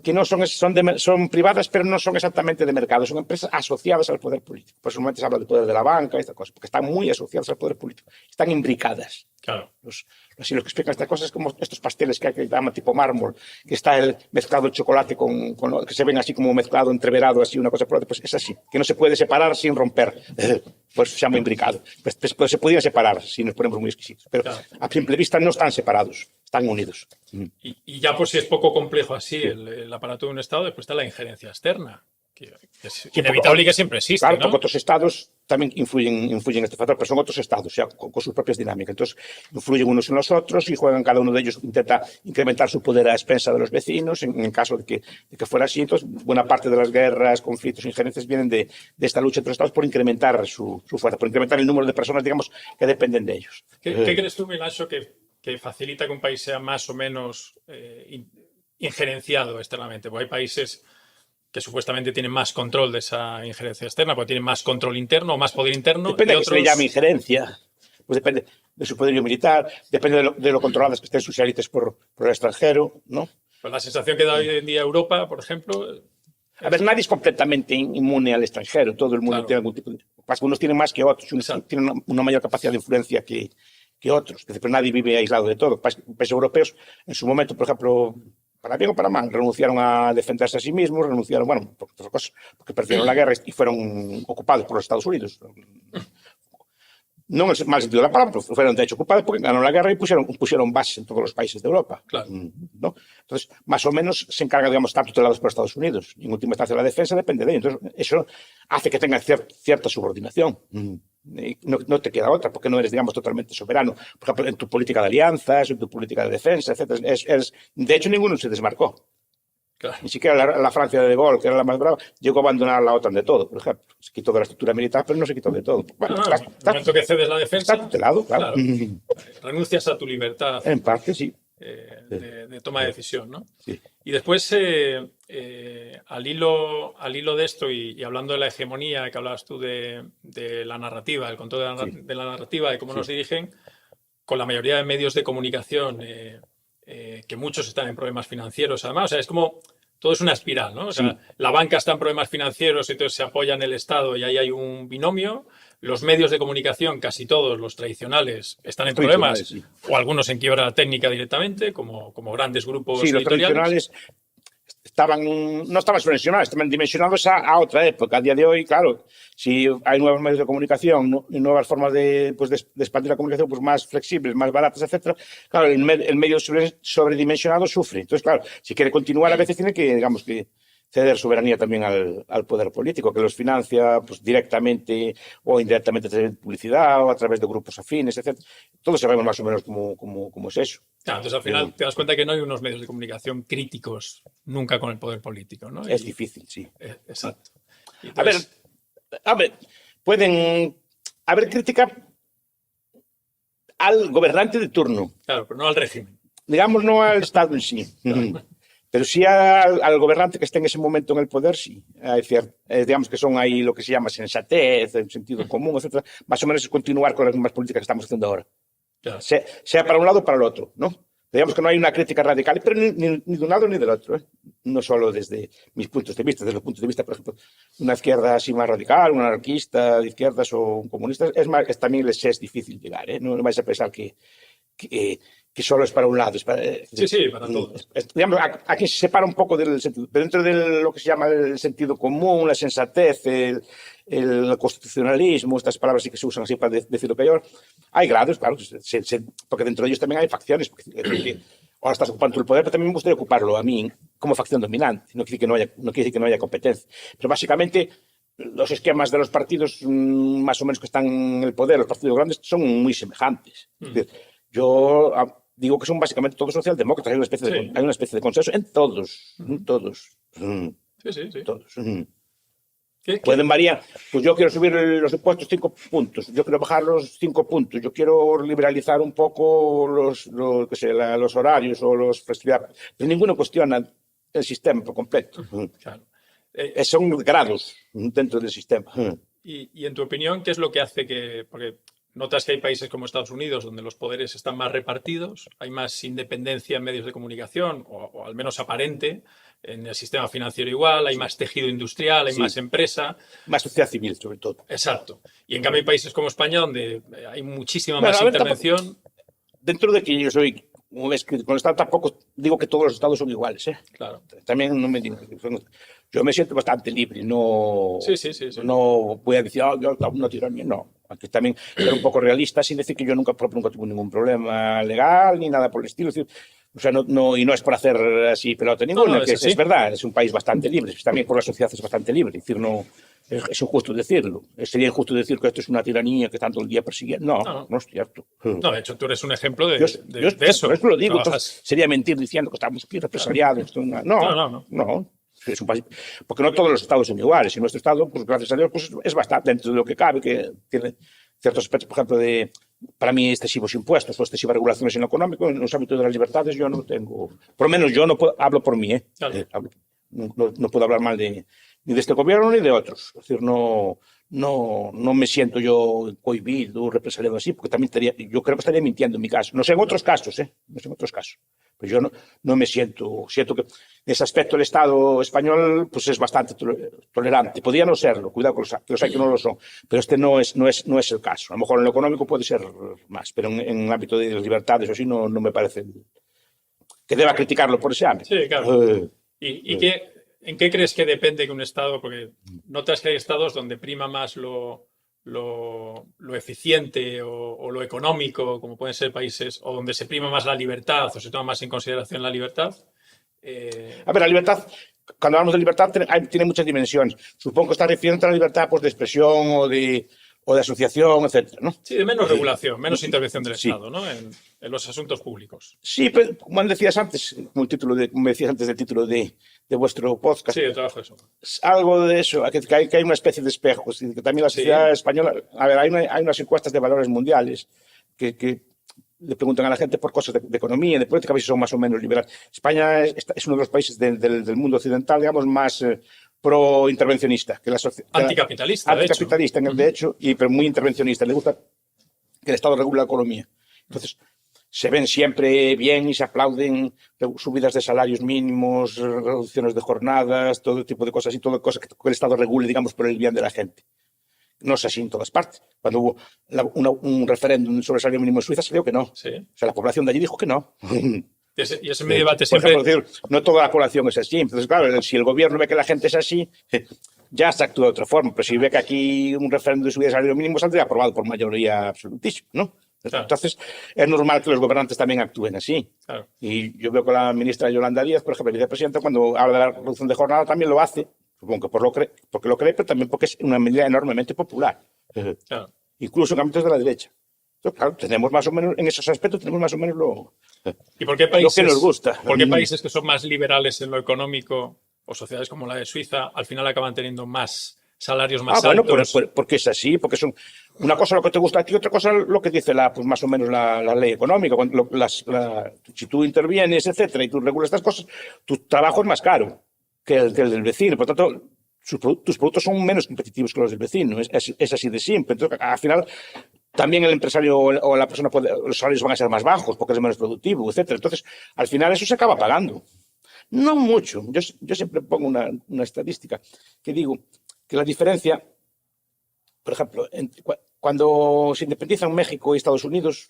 que no son privadas, pero no son exactamente de mercado, son empresas asociadas al poder político. Por eso normalmente se habla del poder de la banca, esta cosa, porque están muy asociadas al poder político, están imbricadas. Claro. Los que explican estas cosas es como estos pasteles que llaman tipo mármol, que está mezclado el chocolate que se ven así como mezclado, entreverado, así una cosa por otra. Pues es así, que no se puede separar sin romper. Por eso se llama imbricado. Pues se podría separar si nos ponemos muy exquisitos, pero claro, a simple vista no están separados, están unidos. Y ya por si es poco complejo así el aparato de un Estado, después está la injerencia externa, que es inevitable y que siempre existe. Claro, ¿no? porque otros estados también influyen en este factor, pero son otros estados, o sea, con sus propias dinámicas. Entonces, influyen unos en los otros y juegan, cada uno de ellos intenta incrementar su poder a expensa de los vecinos, en caso de que fuera así. Entonces, buena parte de las guerras, conflictos, injerencias vienen de esta lucha entre los estados por incrementar su fuerza, por incrementar el número de personas, digamos, que dependen de ellos. ¿Qué crees tú, Milacho, que facilita que un país sea más o menos injerenciado externamente? Porque hay países que supuestamente tienen más control de esa injerencia externa, porque tienen más control interno o más poder interno. Depende de que se le llame injerencia, pues depende de su poderío militar, depende de lo controladas que estén sus élites por el extranjero, ¿no? Pues la sensación que da hoy en día Europa, por ejemplo... A ver, nadie es completamente inmune al extranjero, todo el mundo claro. tiene algún tipo de... Unos tienen más que otros, unos tienen una mayor capacidad de influencia que otros, pero nadie vive aislado de todo. Países europeos, en su momento, por ejemplo, para bien o para mal, renunciaron a defenderse a sí mismos, renunciaron, bueno, por otras cosas, porque perdieron la guerra y fueron ocupados por los Estados Unidos. No en el mal sentido de la palabra, pero fueron de hecho ocupados porque ganaron la guerra y pusieron bases en todos los países de Europa. Claro. ¿No? Entonces, más o menos se encarga, digamos, estar tutelados por Estados Unidos. Y en última instancia, la defensa depende de ellos. Entonces, eso hace que tengan cierta subordinación. No te queda otra, porque no eres, digamos, totalmente soberano. Por ejemplo, en tu política de alianzas, en tu política de defensa, etc. De hecho, ninguno se desmarcó. Claro. Ni siquiera la Francia de Gaulle, que era la más brava, llegó a abandonar la OTAN de todo, por ejemplo. Se quitó de la estructura militar, pero no se quitó de todo. Bueno, en el momento que cedes la defensa... Está tutelado, claro. Renuncias a tu libertad. En parte, sí. De toma de decisión, ¿no? Sí. Y después, al hilo de esto y hablando de la hegemonía que hablabas tú de la narrativa, el control de la narrativa, de cómo nos dirigen, con la mayoría de medios de comunicación, que muchos están en problemas financieros, además, o sea, es como todo es una espiral, ¿no? O sea, la banca está en problemas financieros, entonces se apoya en el Estado y ahí hay un binomio. Los medios de comunicación, casi todos los tradicionales, están en problemas, sí. o algunos en quiebra técnica directamente, como grandes grupos Sí, los editoriales. tradicionales no estaban subvencionados, estaban dimensionados a otra época. A día de hoy, claro, si hay nuevos medios de comunicación y nuevas formas de expandir la comunicación pues más flexibles, más baratas, etcétera, claro, el medio sobredimensionado sufre. Entonces, claro, si quiere continuar, a veces tiene que, digamos, que ceder soberanía también al poder político, que los financia pues, directamente o indirectamente a través de publicidad o a través de grupos afines, etcétera. Todos sabemos más o menos cómo es eso. Claro, entonces al final te das cuenta que no hay unos medios de comunicación críticos nunca con el poder político, ¿no? Es difícil, sí. Exacto. Entonces, a ver, pueden haber crítica al gobernante de turno. Claro, pero no al régimen. Digamos, no al Estado en sí. Claro. Pero sí al gobernante que esté en ese momento en el poder, sí. Es decir, digamos que son ahí lo que se llama sensatez, sentido común, etcétera. Más o menos es continuar con las mismas políticas que estamos haciendo ahora. Claro. Sea para un lado o para el otro, ¿no? Digamos que no hay una crítica radical, pero ni de un lado ni del otro, ¿eh? No solo desde mis puntos de vista, desde los puntos de vista, por ejemplo, una izquierda así más radical, un anarquista de izquierdas o un comunista, también les es difícil llegar, ¿eh? No vais a pensar que solo es para un lado. Sí, para todos. Digamos, aquí se separa un poco del sentido, pero dentro de lo que se llama el sentido común, la sensatez, el constitucionalismo, estas palabras sí que se usan así para decir lo peor, hay grados, claro, porque dentro de ellos también hay facciones, porque ahora estás ocupando el poder, pero también me gustaría ocuparlo a mí como facción dominante, no quiere decir que no haya competencia, pero básicamente los esquemas de los partidos más o menos que están en el poder, los partidos grandes, son muy semejantes. Es decir, yo digo que son básicamente todos socialdemócratas, hay una especie de consenso en todos. Sí. Todos. Pueden variar. Pues yo quiero subir los impuestos 5 puntos, yo quiero bajar los 5 puntos, yo quiero liberalizar un poco los horarios o los festividades. Pero ninguno cuestiona el sistema por completo. Claro. Son grados dentro del sistema. Y en tu opinión, ¿qué es lo que hace que...? Porque notas que hay países como Estados Unidos donde los poderes están más repartidos, hay más independencia en medios de comunicación, o al menos aparente, en el sistema financiero igual, hay más tejido industrial, hay más empresa. Más sociedad civil, sobre todo. Exacto. Y en cambio hay países como España donde hay muchísima más intervención. Dentro de que yo soy, como ves, con el Estado tampoco digo que todos los Estados son iguales, ¿eh? Claro. También no me digo. Yo me siento bastante libre, no, no voy a decir, yo no tiranía, no. Aquí también ser un poco realista, sin decir que yo nunca tuve ningún problema legal ni nada por el estilo. Es decir, o sea, y no es por hacer así pelota ninguna, que es verdad, es un país bastante libre, también por la sociedad es bastante libre. Es decir, no, es injusto decirlo. Sería injusto decir que esto es una tiranía que tanto el día persigue. No es cierto. No, de hecho, tú eres un ejemplo de eso. Por eso lo digo. Entonces, sería mentir diciendo que estamos aquí represaliados. No. Es un país, porque no todos los estados son iguales. Y nuestro estado, pues gracias a Dios, pues es bastante dentro de lo que cabe, que tiene ciertos aspectos, por ejemplo, para mí, excesivos impuestos o excesivas regulaciones en lo económico. En los ámbitos de las libertades yo no tengo, por lo menos yo no hablo por mí, Claro. No puedo hablar mal ni de este gobierno ni de otros. Es decir, no me siento yo cohibido, represaliado así, porque también yo creo que estaría mintiendo en mi caso. No sé en otros casos, no sé en otros casos. Pero yo no me siento que en ese aspecto el Estado español pues es bastante tolerante. Podría no serlo, cuidado con los hay que no lo son, pero este no es el caso. A lo mejor en lo económico puede ser más, pero en el ámbito de las libertades o así no me parece que deba criticarlo por ese ámbito. Sí, claro. ¿En qué crees que depende que un Estado, porque notas que hay estados donde prima más lo eficiente o lo económico, como pueden ser países, o donde se prima más la libertad o se toma más en consideración la libertad? A ver, la libertad, cuando hablamos de libertad, tiene muchas dimensiones. Supongo que está refiriendo a la libertad pues, de expresión o de asociación, etcétera, ¿no? Sí, de menos regulación, menos intervención del Estado, ¿no? En los asuntos públicos. Sí, pero como decías antes, como me decías antes del título de vuestro podcast. Sí, yo trabajo eso. Algo de eso, que hay una especie de espejos, que también la sociedad española, a ver, hay unas encuestas de valores mundiales que le preguntan a la gente por cosas de economía, de política, a ver si son más o menos liberales. España es uno de los países del mundo occidental, digamos, más pro-intervencionista. Anticapitalista, de hecho, pero muy intervencionista. Le gusta que el Estado regule la economía. Entonces, se ven siempre bien y se aplauden subidas de salarios mínimos, reducciones de jornadas, todo tipo de cosas y todo cosas que el Estado regule, digamos, por el bien de la gente. No es así en todas partes. Cuando hubo un referéndum sobre el salario mínimo en Suiza, salió que no. Sí. O sea, la población de allí dijo que no. Y ese mi debate Por siempre... ejemplo, no toda la población es así. Entonces, claro, si el gobierno ve que la gente es así, ya se actúa de otra forma. Pero si ve que aquí un referéndum de subida de salario mínimo saldría aprobado por mayoría absolutísima, ¿no? Claro. Entonces, es normal que los gobernantes también actúen así. Claro. Y yo veo que la ministra Yolanda Díaz, por ejemplo, vicepresidenta, cuando habla de la reducción de jornada, también lo hace. Supongo que porque lo cree, pero también porque es una medida enormemente popular. Claro. Incluso en ámbitos de la derecha. Entonces, claro, tenemos más o menos, en esos aspectos, tenemos más o menos ¿Y por qué países, lo que nos gusta? ¿Por qué países que son más liberales en lo económico o sociedades como la de Suiza al final acaban teniendo más salarios más altos? Bueno, porque es así, porque son una cosa lo que te gusta a ti, otra cosa lo que dice pues más o menos la ley económica. Si tú intervienes, etcétera, y tú regulas estas cosas, tu trabajo es más caro que el del vecino. Por tanto, tus productos son menos competitivos que los del vecino. Es así de simple. Entonces, al final, también el empresario o la persona los salarios van a ser más bajos porque es menos productivo, etcétera. Entonces, al final eso se acaba pagando. No mucho. Yo siempre pongo una estadística que digo que la diferencia, por ejemplo, cuando se independizan México y Estados Unidos,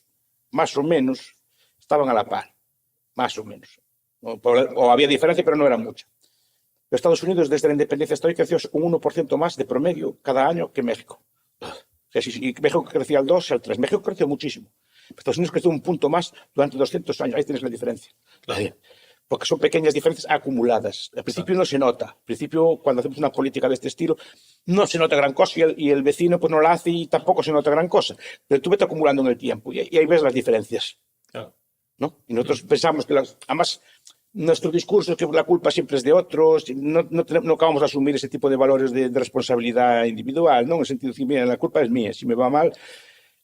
más o menos estaban a la par, más o menos. O había diferencia, pero no era mucha. Estados Unidos, desde la independencia histórica, creció un 1% más de promedio cada año que México. O sea, si México crecía al 2, al 3. México creció muchísimo. Estados Unidos creció un punto más durante 200 años. Ahí tienes la diferencia. Claro. Porque son pequeñas diferencias acumuladas. Al principio no se nota. Al principio, cuando hacemos una política de este estilo, no se nota gran cosa y el vecino pues no la hace y tampoco se nota gran cosa. Pero tú vete acumulando en el tiempo y ahí ves las diferencias. Claro. ¿No? Y nosotros pensamos que además, nuestro discurso es que la culpa siempre es de otros, no acabamos de asumir ese tipo de valores de responsabilidad individual, ¿no? En el sentido de decir, mira, la culpa es mía, si me va mal,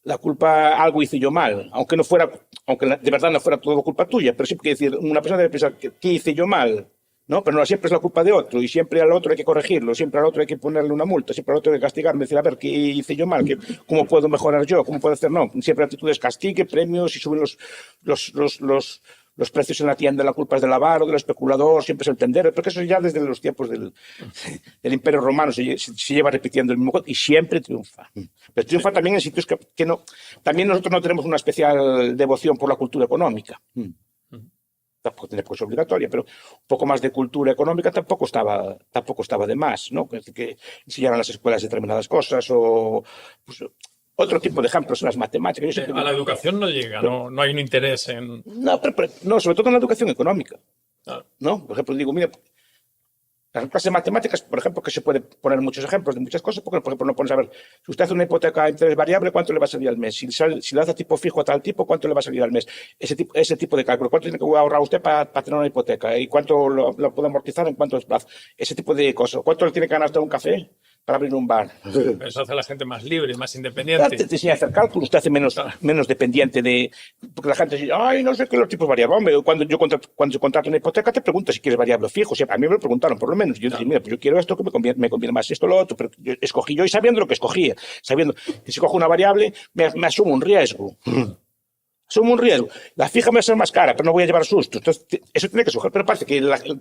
la culpa, algo hice yo mal, aunque de verdad no fuera todo culpa tuya, pero siempre hay que decir, una persona debe pensar, ¿qué hice yo mal? ¿No? Pero no siempre es la culpa de otro, y siempre al otro hay que corregirlo, siempre al otro hay que ponerle una multa, siempre al otro hay que castigarme, decir, a ver, ¿qué hice yo mal? ¿Cómo puedo mejorar yo? ¿Cómo puedo hacer? No, siempre la actitud es castigue, premios, y suben los precios en la tienda, la culpa es del avaro, del especulador, siempre es el tendero, porque eso ya desde los tiempos del Imperio Romano se lleva repitiendo el mismo y siempre triunfa. Pero triunfa también en sitios que no. También nosotros no tenemos una especial devoción por la cultura económica. Tampoco tiene pues obligatoria, pero un poco más de cultura económica tampoco estaba de más, ¿no? Que enseñaran las escuelas determinadas cosas o pues, otro tipo de ejemplos son las matemáticas. A la educación no llega, no hay un interés en... No, sobre todo en la educación económica. Claro. ¿No? Por ejemplo, digo, mira, las clases de matemáticas, por ejemplo, que se puede poner muchos ejemplos de muchas cosas, porque, por ejemplo, no pones a ver, si usted hace una hipoteca a interés variable, ¿cuánto le va a salir al mes? Si le hace tipo fijo a tal tipo, ¿cuánto le va a salir al mes? Ese tipo de cálculo. ¿Cuánto tiene que ahorrar usted para tener una hipoteca? ¿Y cuánto lo puede amortizar en cuántos plazos? Ese tipo de cosas. ¿Cuánto le tiene que ganar usted un café para abrir un bar? Eso hace a la gente más libre, más independiente. Te enseña a hacer cálculos, usted hace menos dependiente de... Porque la gente dice, ay, no sé qué los tipos variables. Hombre, cuando yo contrato una hipoteca, te preguntas si quieres variable o fijo. O sea, a mí me lo preguntaron, por lo menos. Yo dije, mira, pues yo quiero esto, que me conviene más esto, lo otro. Pero yo escogí yo y sabiendo lo que escogía. Sabiendo que si cojo una variable, me asumo un riesgo. Asumo un riesgo. La fija me va a ser más cara, pero no voy a llevar sustos. Entonces, eso tiene que sujetar. Pero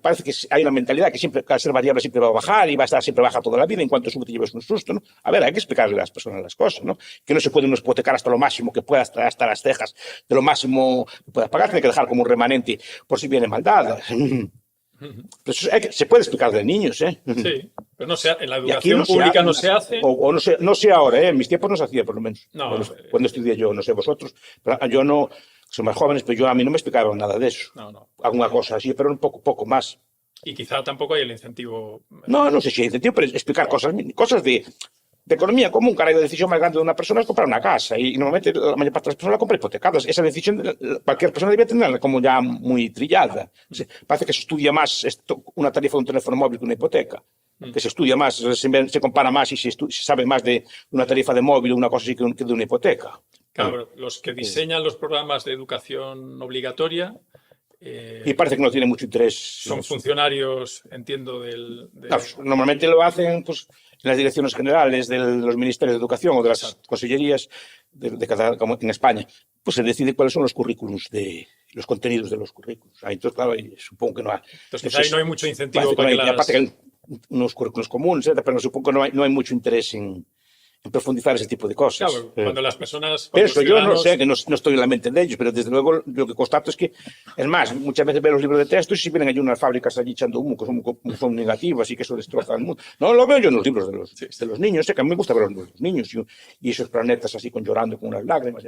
parece que hay una mentalidad que siempre, al ser variable, siempre va a bajar y va a estar siempre baja toda la vida. En cuanto sube, te lleves un susto, ¿no? A ver, hay que explicarle a las personas las cosas, ¿no? Que no se puede uno hipotecar hasta lo máximo que pueda, hasta las cejas, de lo máximo que pueda pagar. Tiene que dejar como un remanente por si viene maldad. Pero se puede explicar de niños, ¿eh? Sí, pero no en la educación pública no se hace. O no sé ahora, ¿eh? En mis tiempos no se hacía, por lo menos. No, cuando estudié yo, no sé vosotros. Pero yo no, son más jóvenes, pero a mí no me explicaban nada de eso. No. Alguna cosa así, pero un poco más. Y quizá tampoco hay el incentivo. No sé si hay incentivo, pero explicar cosas de economía común, cara, y la decisión más grande de una persona es comprar una casa. Y normalmente la mayor parte de las personas la compran hipotecadas. Esa decisión cualquier persona debe tenerla como ya muy trillada. Parece que se estudia más una tarifa de un teléfono móvil que una hipoteca. Que se estudia más, se compara más y se sabe más de una tarifa de móvil o una cosa así que de una hipoteca. Claro, los que diseñan los programas de educación obligatoria Y parece que no tiene mucho interés. Son funcionarios, entiendo, No, normalmente lo hacen pues, en las direcciones generales de los ministerios de educación o de las Exacto. consellerías de cada, como en España. Pues se decide cuáles son los currículums los contenidos de los currículums. Entonces, claro, supongo que no hay. Entonces, quizá ahí no hay mucho incentivo para que que las... aparte que hay unos currículums comunes, pero supongo que no hay mucho interés en profundizar ese tipo de cosas. Claro, cuando las personas... Pero Cuando eso los yo no ciudadanos... sé, que no estoy en la mente de ellos, pero desde luego lo que constato es que, es más, muchas veces veo los libros de texto y si vienen allí unas fábricas allí echando humo, que son negativas y que eso destroza el mundo. No, lo veo yo en los libros de los niños, sé que a mí me gusta ver los libros de los niños y esos planetas así con llorando con unas lágrimas.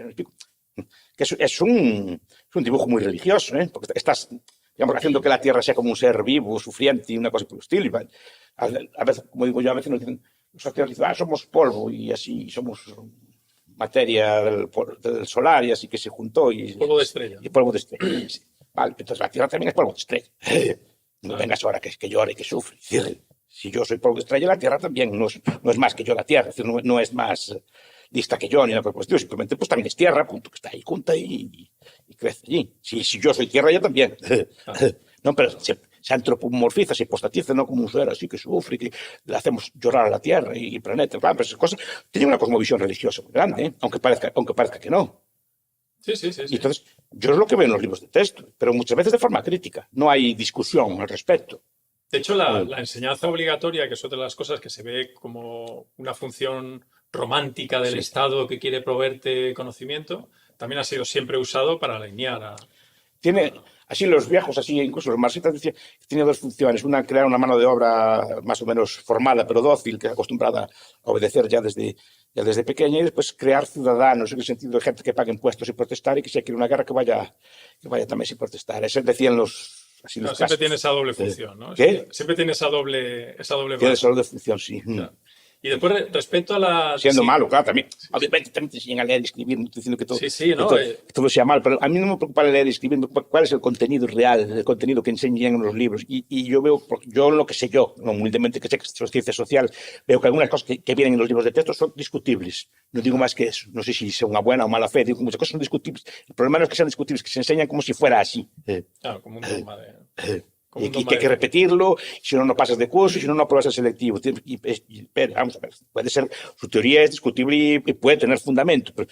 Que es un dibujo muy religioso, ¿eh? Porque estás, digamos, haciendo que la Tierra sea como un ser vivo, sufriente y una cosa por el estilo. Y a veces, como digo yo, a veces nos dicen, los ateos dicen, somos polvo y así somos materia del solar y así que se juntó y polvo de estrella. Y polvo de estrella. Sí. Vale, entonces la Tierra también es polvo de estrella. No vengas ahora que llore y que sufre. Si yo soy polvo de estrella, la Tierra también no es más que yo la Tierra, es decir, no es más lista que yo ni nada por el estilo, simplemente pues también es Tierra, punto, que está ahí junta y crece allí. Si yo soy Tierra, yo también. No, pero se antropomorfiza, se hipostatiza, ¿no? Como un ser así que sufre, que le hacemos llorar a la Tierra y el planeta, claro, pero esas cosas tienen una cosmovisión religiosa muy grande, ¿eh? aunque parezca que no. Sí. Y entonces, yo es lo que veo en los libros de texto, pero muchas veces de forma crítica, no hay discusión al respecto. De hecho, la enseñanza obligatoria, que es otra de las cosas que se ve como una función romántica del Estado que quiere proveerte conocimiento, también ha sido siempre usado para alinear a... Tiene, así los viejos, así incluso los marxistas decían que tiene dos funciones. Una, crear una mano de obra más o menos formada, pero dócil, que es acostumbrada a obedecer ya desde pequeña, y después crear ciudadanos, en el sentido de gente que pague impuestos y protestar, y que si hay que ir a una guerra, que vaya también sin protestar. Eso decían así los siempre tiene esa doble función, ¿no? ¿Qué? Siempre tiene esa doble tiene esa doble función, sí. Claro. Y después, respecto a la... Siendo malo, claro, también. Obviamente también te enseñan a leer y escribir, no estoy diciendo que todo, ¿no? que todo sea malo, pero a mí no me preocupa leer y escribir, me preocupa cuál es el contenido real, el contenido que enseñan en los libros. Y yo veo, yo lo que sé yo, humildemente que sé que es ciencia social, veo que algunas cosas que vienen en los libros de texto son discutibles. No digo más que eso. No sé si son una buena o mala fe, digo que muchas cosas son discutibles. El problema no es que sean discutibles, que se enseñan como si fuera así. Claro, como un dogma de... Y que hay que repetirlo, si no pasas de curso, si no apruebas el selectivo. Pero, vamos a ver, puede ser, su teoría es discutible y puede tener fundamento, pero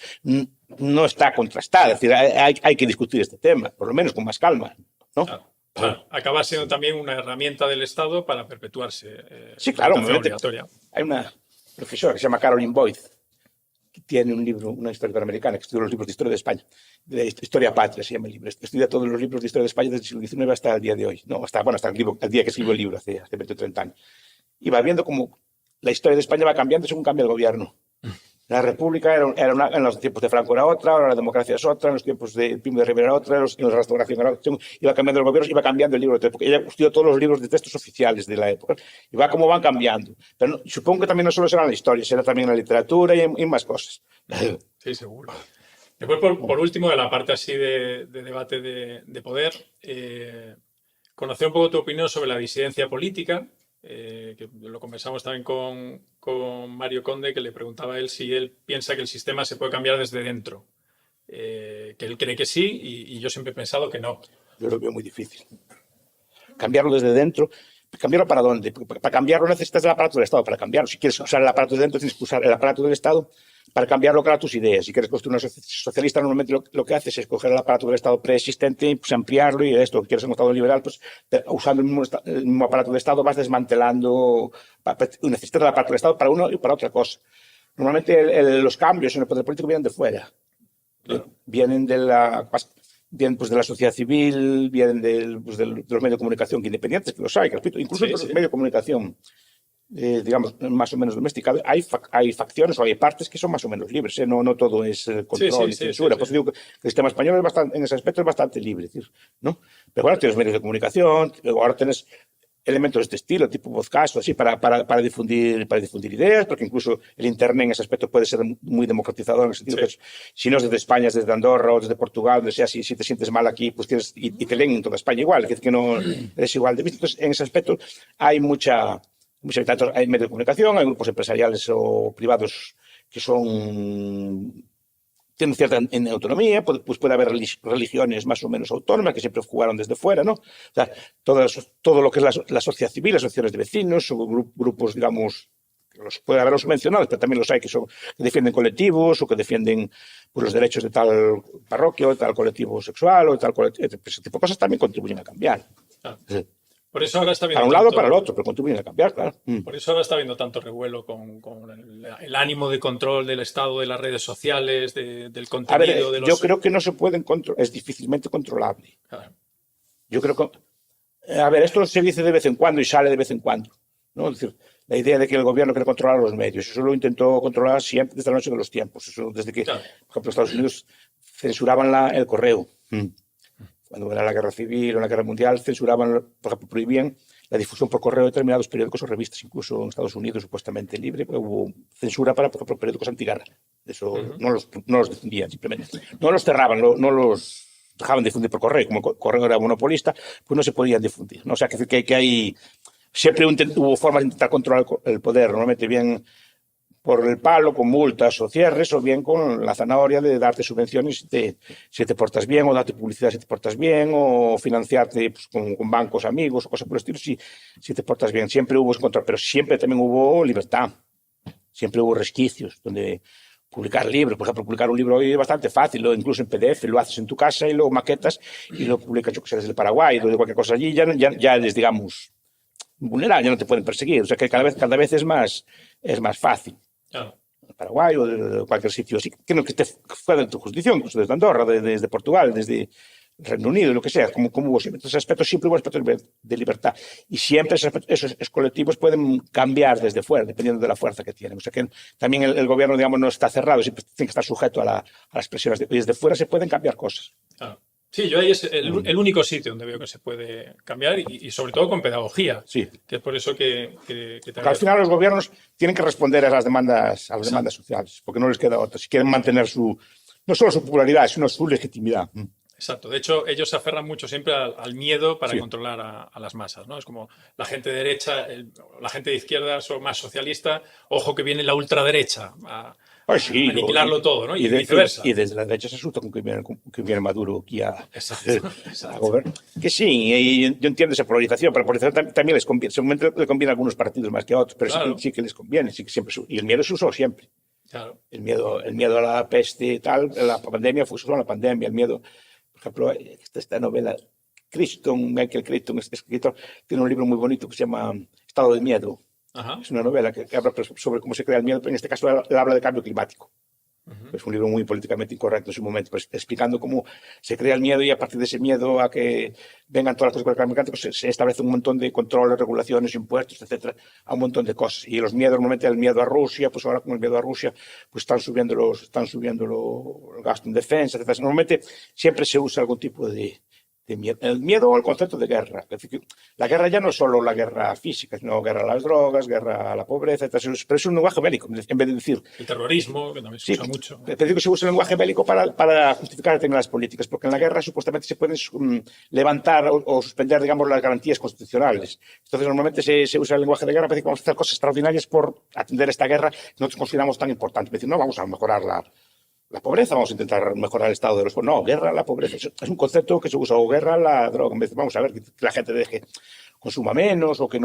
no está contrastada. Es decir, hay que discutir este tema, por lo menos con más calma, ¿no? Claro. Acaba siendo también una herramienta del Estado para perpetuarse. Sí, claro, obligatoria. Hay una profesora que se llama Caroline Boyd, que tiene un libro, una historiadora americana, que estudia los libros de historia de España, de Historia Patria se llama el libro. Estudia todos los libros de historia de España desde el siglo XIX hasta el día de hoy. No, hasta el día que escribió el libro, hace 20 o 30 años. Y va viendo cómo la historia de España va cambiando según cambia el gobierno. La República en los tiempos de Franco era otra, ahora la democracia es otra, en los tiempos de Primo de Rivera era otra, en la restauración era otra. Iba cambiando el gobierno, iba cambiando el libro de época. Ella estudió todos los libros de textos oficiales de la época y va cómo van cambiando. Pero supongo que también no solo será en la historia, será también en la literatura y más cosas. Sí, seguro. Después, por último, de la parte así de debate de poder, conocer un poco tu opinión sobre la disidencia política, que lo conversamos también con Mario Conde, que le preguntaba a él si él piensa que el sistema se puede cambiar desde dentro. Que él cree que sí y yo siempre he pensado que no. Yo lo veo muy difícil. Cambiarlo desde dentro. ¿Cambiarlo para dónde? Para cambiarlo necesitas el aparato del Estado para cambiarlo. Si quieres usar el aparato de dentro, tienes que usar el aparato del Estado para cambiarlo claro tus ideas. Si quieres construir una socialista, normalmente lo que haces es coger el aparato del Estado preexistente y pues, ampliarlo, y esto, quieres un Estado liberal, pues usando el mismo aparato del Estado vas desmantelando, necesitas el aparato del Estado para uno y para otra cosa. Normalmente los cambios en el poder político vienen de fuera. Claro. Vienen de pues de la sociedad civil, vienen de los medios de comunicación que independientes, que los hay, que repito, incluso de los medios de comunicación, digamos, más o menos domesticados, hay facciones o hay partes que son más o menos libres, no todo es control y censura. Pues digo que el sistema español en ese aspecto es bastante libre, ¿no? Pero bueno, tienes medios de comunicación, ahora tienes elementos de este estilo, tipo podcast o así, para difundir ideas, porque incluso el Internet en ese aspecto puede ser muy democratizador, en el sentido que si no es desde España, es desde Andorra o desde Portugal, donde sea, si te sientes mal aquí, pues tienes, y te leen en toda España igual, que no eres igual de visto. Entonces, en ese aspecto hay hay medios de comunicación, hay grupos empresariales o privados que son tienen cierta autonomía, pues puede haber religiones más o menos autónomas que siempre jugaron desde fuera, ¿no? O sea, todo lo que es la sociedad civil, asociaciones de vecinos, o grupos, digamos, puede haberlos mencionados, pero también los hay que defienden colectivos o que defienden pues, los derechos de tal parroquia, o de tal colectivo sexual, o de tal colectivo. Ese tipo de cosas también contribuyen a cambiar. Claro. Por eso ahora está Para habiendo un lado o para el otro, pero contribuyen a cambiar, claro. Por eso ahora está habiendo tanto revuelo con el ánimo de control del Estado de las redes sociales, del A ver, contenido de los... yo creo que no se pueden controlar, es difícilmente controlable. Claro. Yo creo que, a ver, esto se dice de vez en cuando y sale de vez en cuando, ¿no? Es decir, la idea de que el gobierno quiere controlar los medios, eso lo intentó controlar siempre desde la noche de los tiempos, eso desde que, Claro. por ejemplo, Estados Unidos censuraban el correo. Cuando era la guerra civil o la guerra mundial, censuraban, por ejemplo, prohibían la difusión por correo de determinados periódicos o revistas, incluso en Estados Unidos, supuestamente libre, hubo censura para, por ejemplo, periódicos antiguerra. Eso no los defendían, simplemente. No los cerraban, no los dejaban difundir por correo. Como el correo era monopolista, pues no se podían difundir, ¿no? O sea, que hay... Siempre hubo formas de intentar controlar el poder, normalmente bien por el palo, con multas o cierres, o bien con la zanahoria de darte subvenciones si te portas bien, o darte publicidad si te portas bien, o financiarte pues, con bancos amigos o cosas por el estilo si te portas bien. Siempre hubo ese control, pero siempre también hubo libertad. Siempre hubo resquicios donde publicar libros. Por ejemplo, publicar un libro hoy es bastante fácil, incluso en PDF, lo haces en tu casa y lo maquetas y lo publicas, yo que sé, desde el Paraguay o de cualquier cosa allí, ya eres, digamos, vulnerable, ya no te pueden perseguir. O sea que cada vez es más fácil. Claro. Paraguay o de cualquier sitio así, que no que esté fuera de tu jurisdicción, incluso desde Andorra, desde Portugal, desde Reino Unido, lo que sea, como hubo siempre. Entonces, aspectos siempre hubo aspectos de libertad. Y siempre esos colectivos pueden cambiar desde fuera, dependiendo de la fuerza que tienen. O sea que también el gobierno, digamos, no está cerrado, siempre tiene que estar sujeto a las presiones. Desde fuera se pueden cambiar cosas. Claro. Sí, yo ahí es el único sitio donde veo que se puede cambiar y sobre todo con pedagogía. Sí. Que es por eso que porque al final los gobiernos tienen que responder a las demandas sociales, porque no les queda otra. Si quieren mantener no solo su popularidad, sino su legitimidad. Exacto. De hecho, ellos se aferran mucho siempre al miedo para Sí. controlar a las masas, ¿no? Es como la gente de derecha, la gente de izquierda, más socialista, ojo que viene la ultraderecha a Sí, aniquilarlo todo, ¿no? Y viceversa. Y desde la derecha se asusta con que viene Maduro aquí Exacto. a gobernar. Que sí, y yo entiendo esa polarización, pero la polarización también les conviene. Seguramente le conviene a algunos partidos más que a otros, pero claro. sí que les conviene. Sí que siempre, y el miedo se usó siempre. Claro. El miedo a la peste y tal, la pandemia fue solo la pandemia, el miedo. Por ejemplo, esta novela, Michael Crichton, este escritor, tiene un libro muy bonito que se llama Estado de Miedo. Ajá. Es una novela que habla sobre cómo se crea el miedo, pero en este caso habla de cambio climático. Es un libro muy políticamente incorrecto en su momento, pues, explicando cómo se crea el miedo y a partir de ese miedo a que vengan todas las cosas con el cambio climático se establece un montón de controles, regulaciones, impuestos, etcétera, a un montón de cosas. Y los miedos, normalmente el miedo a Rusia, pues ahora con el miedo a Rusia, pues están subiendo el gasto en defensa, etcétera. Normalmente siempre se usa algún tipo de miedo. El miedo al concepto de guerra. Es decir, la guerra ya no es solo la guerra física, sino guerra a las drogas, guerra a la pobreza, etc. Pero es un lenguaje bélico, en vez de decir... El terrorismo, que también se usa mucho. Pero digo que se usa el lenguaje bélico para justificar determinadas políticas, porque en la guerra supuestamente se pueden levantar o suspender, digamos, las garantías constitucionales. Entonces, normalmente se usa el lenguaje de guerra para decir que vamos a hacer cosas extraordinarias por atender esta guerra que nosotros consideramos tan importante. Es decir, no, vamos a mejorar la pobreza, vamos a intentar mejorar el estado de los... No, guerra a la pobreza. Es un concepto que se usa, o guerra a la droga. En vez de, vamos a ver, que la gente consuma menos o que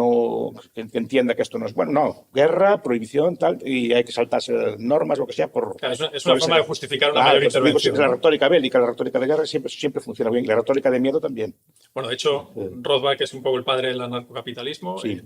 entienda que esto no es bueno. No, guerra, prohibición, tal, y hay que saltarse normas, lo que sea. Claro, es una forma de justificar una mayor intervención. La retórica bélica, la retórica de guerra siempre funciona bien. La retórica de miedo también. Bueno, de hecho, Rothbard, es un poco el padre del anarcocapitalismo, sí,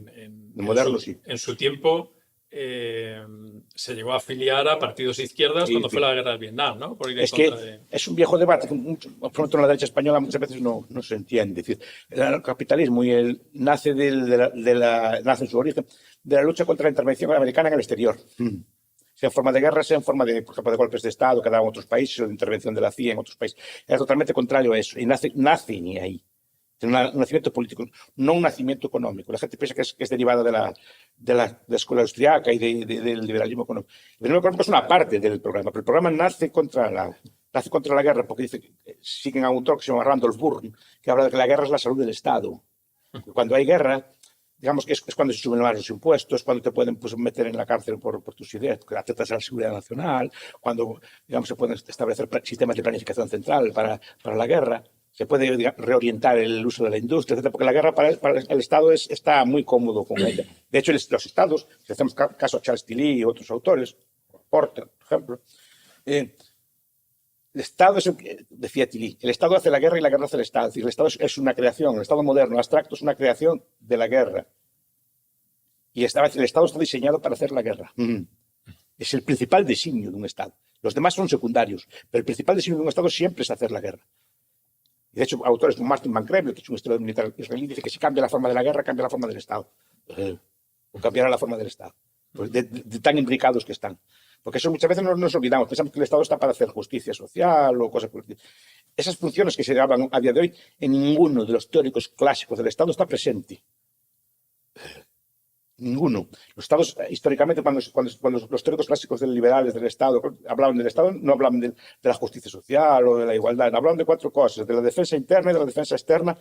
moderno, sí. En su tiempo se llegó a afiliar a partidos de izquierdas cuando fue la guerra del Vietnam, ¿no? Por ir en contra es un viejo debate que pronto en la derecha española muchas veces no se entiende. Es decir, el capitalismo nace nace en su origen de la lucha contra la intervención americana en el exterior. Sea en forma de guerra, sea en forma por ejemplo, de golpes de Estado que daban otros países o de intervención de la CIA en otros países. Era totalmente contrario a eso y nace ahí. Tiene un nacimiento político, no un nacimiento económico. La gente piensa que es derivada de la escuela austriaca y del liberalismo económico. El liberalismo económico es una parte del programa, pero el programa nace contra la guerra, porque siguen a un autor que se llama Randolph Bourne, que habla de que la guerra es la salud del Estado. Cuando hay guerra, digamos que es cuando se suben más los impuestos, cuando te pueden pues, meter en la cárcel por tus ideas, porque atentas a la seguridad nacional, cuando, digamos, se pueden establecer sistemas de planificación central para la guerra, se puede reorientar el uso de la industria, etc. Porque la guerra para el Estado está muy cómodo con ella. De hecho, los Estados, si hacemos caso a Charles Tilly y otros autores, Porter, por ejemplo, el Estado es, decía Tilly, el Estado hace la guerra y la guerra hace el Estado. Es decir, el Estado es una creación, el Estado moderno, abstracto, es una creación de la guerra. Y el Estado está diseñado para hacer la guerra. Es el principal designio de un Estado. Los demás son secundarios, pero el principal designio de un Estado siempre es hacer la guerra. Y de hecho, autores como Martin Van Creveld, que es un historiador militar israelí, dice que si cambia la forma de la guerra, cambia la forma del Estado. O cambiará la forma del Estado. Pues de tan imbricados que están. Porque eso muchas veces nos olvidamos. Pensamos que el Estado está para hacer justicia social o cosas por el estilo. Esas funciones que se daban a día de hoy, en ninguno de los teóricos clásicos del Estado está presente. Ninguno. Los estados, históricamente, cuando los teóricos clásicos liberales del Estado hablaban del Estado, no hablaban de la justicia social o de la igualdad, hablaban de 4 cosas: de la defensa interna y de la defensa externa,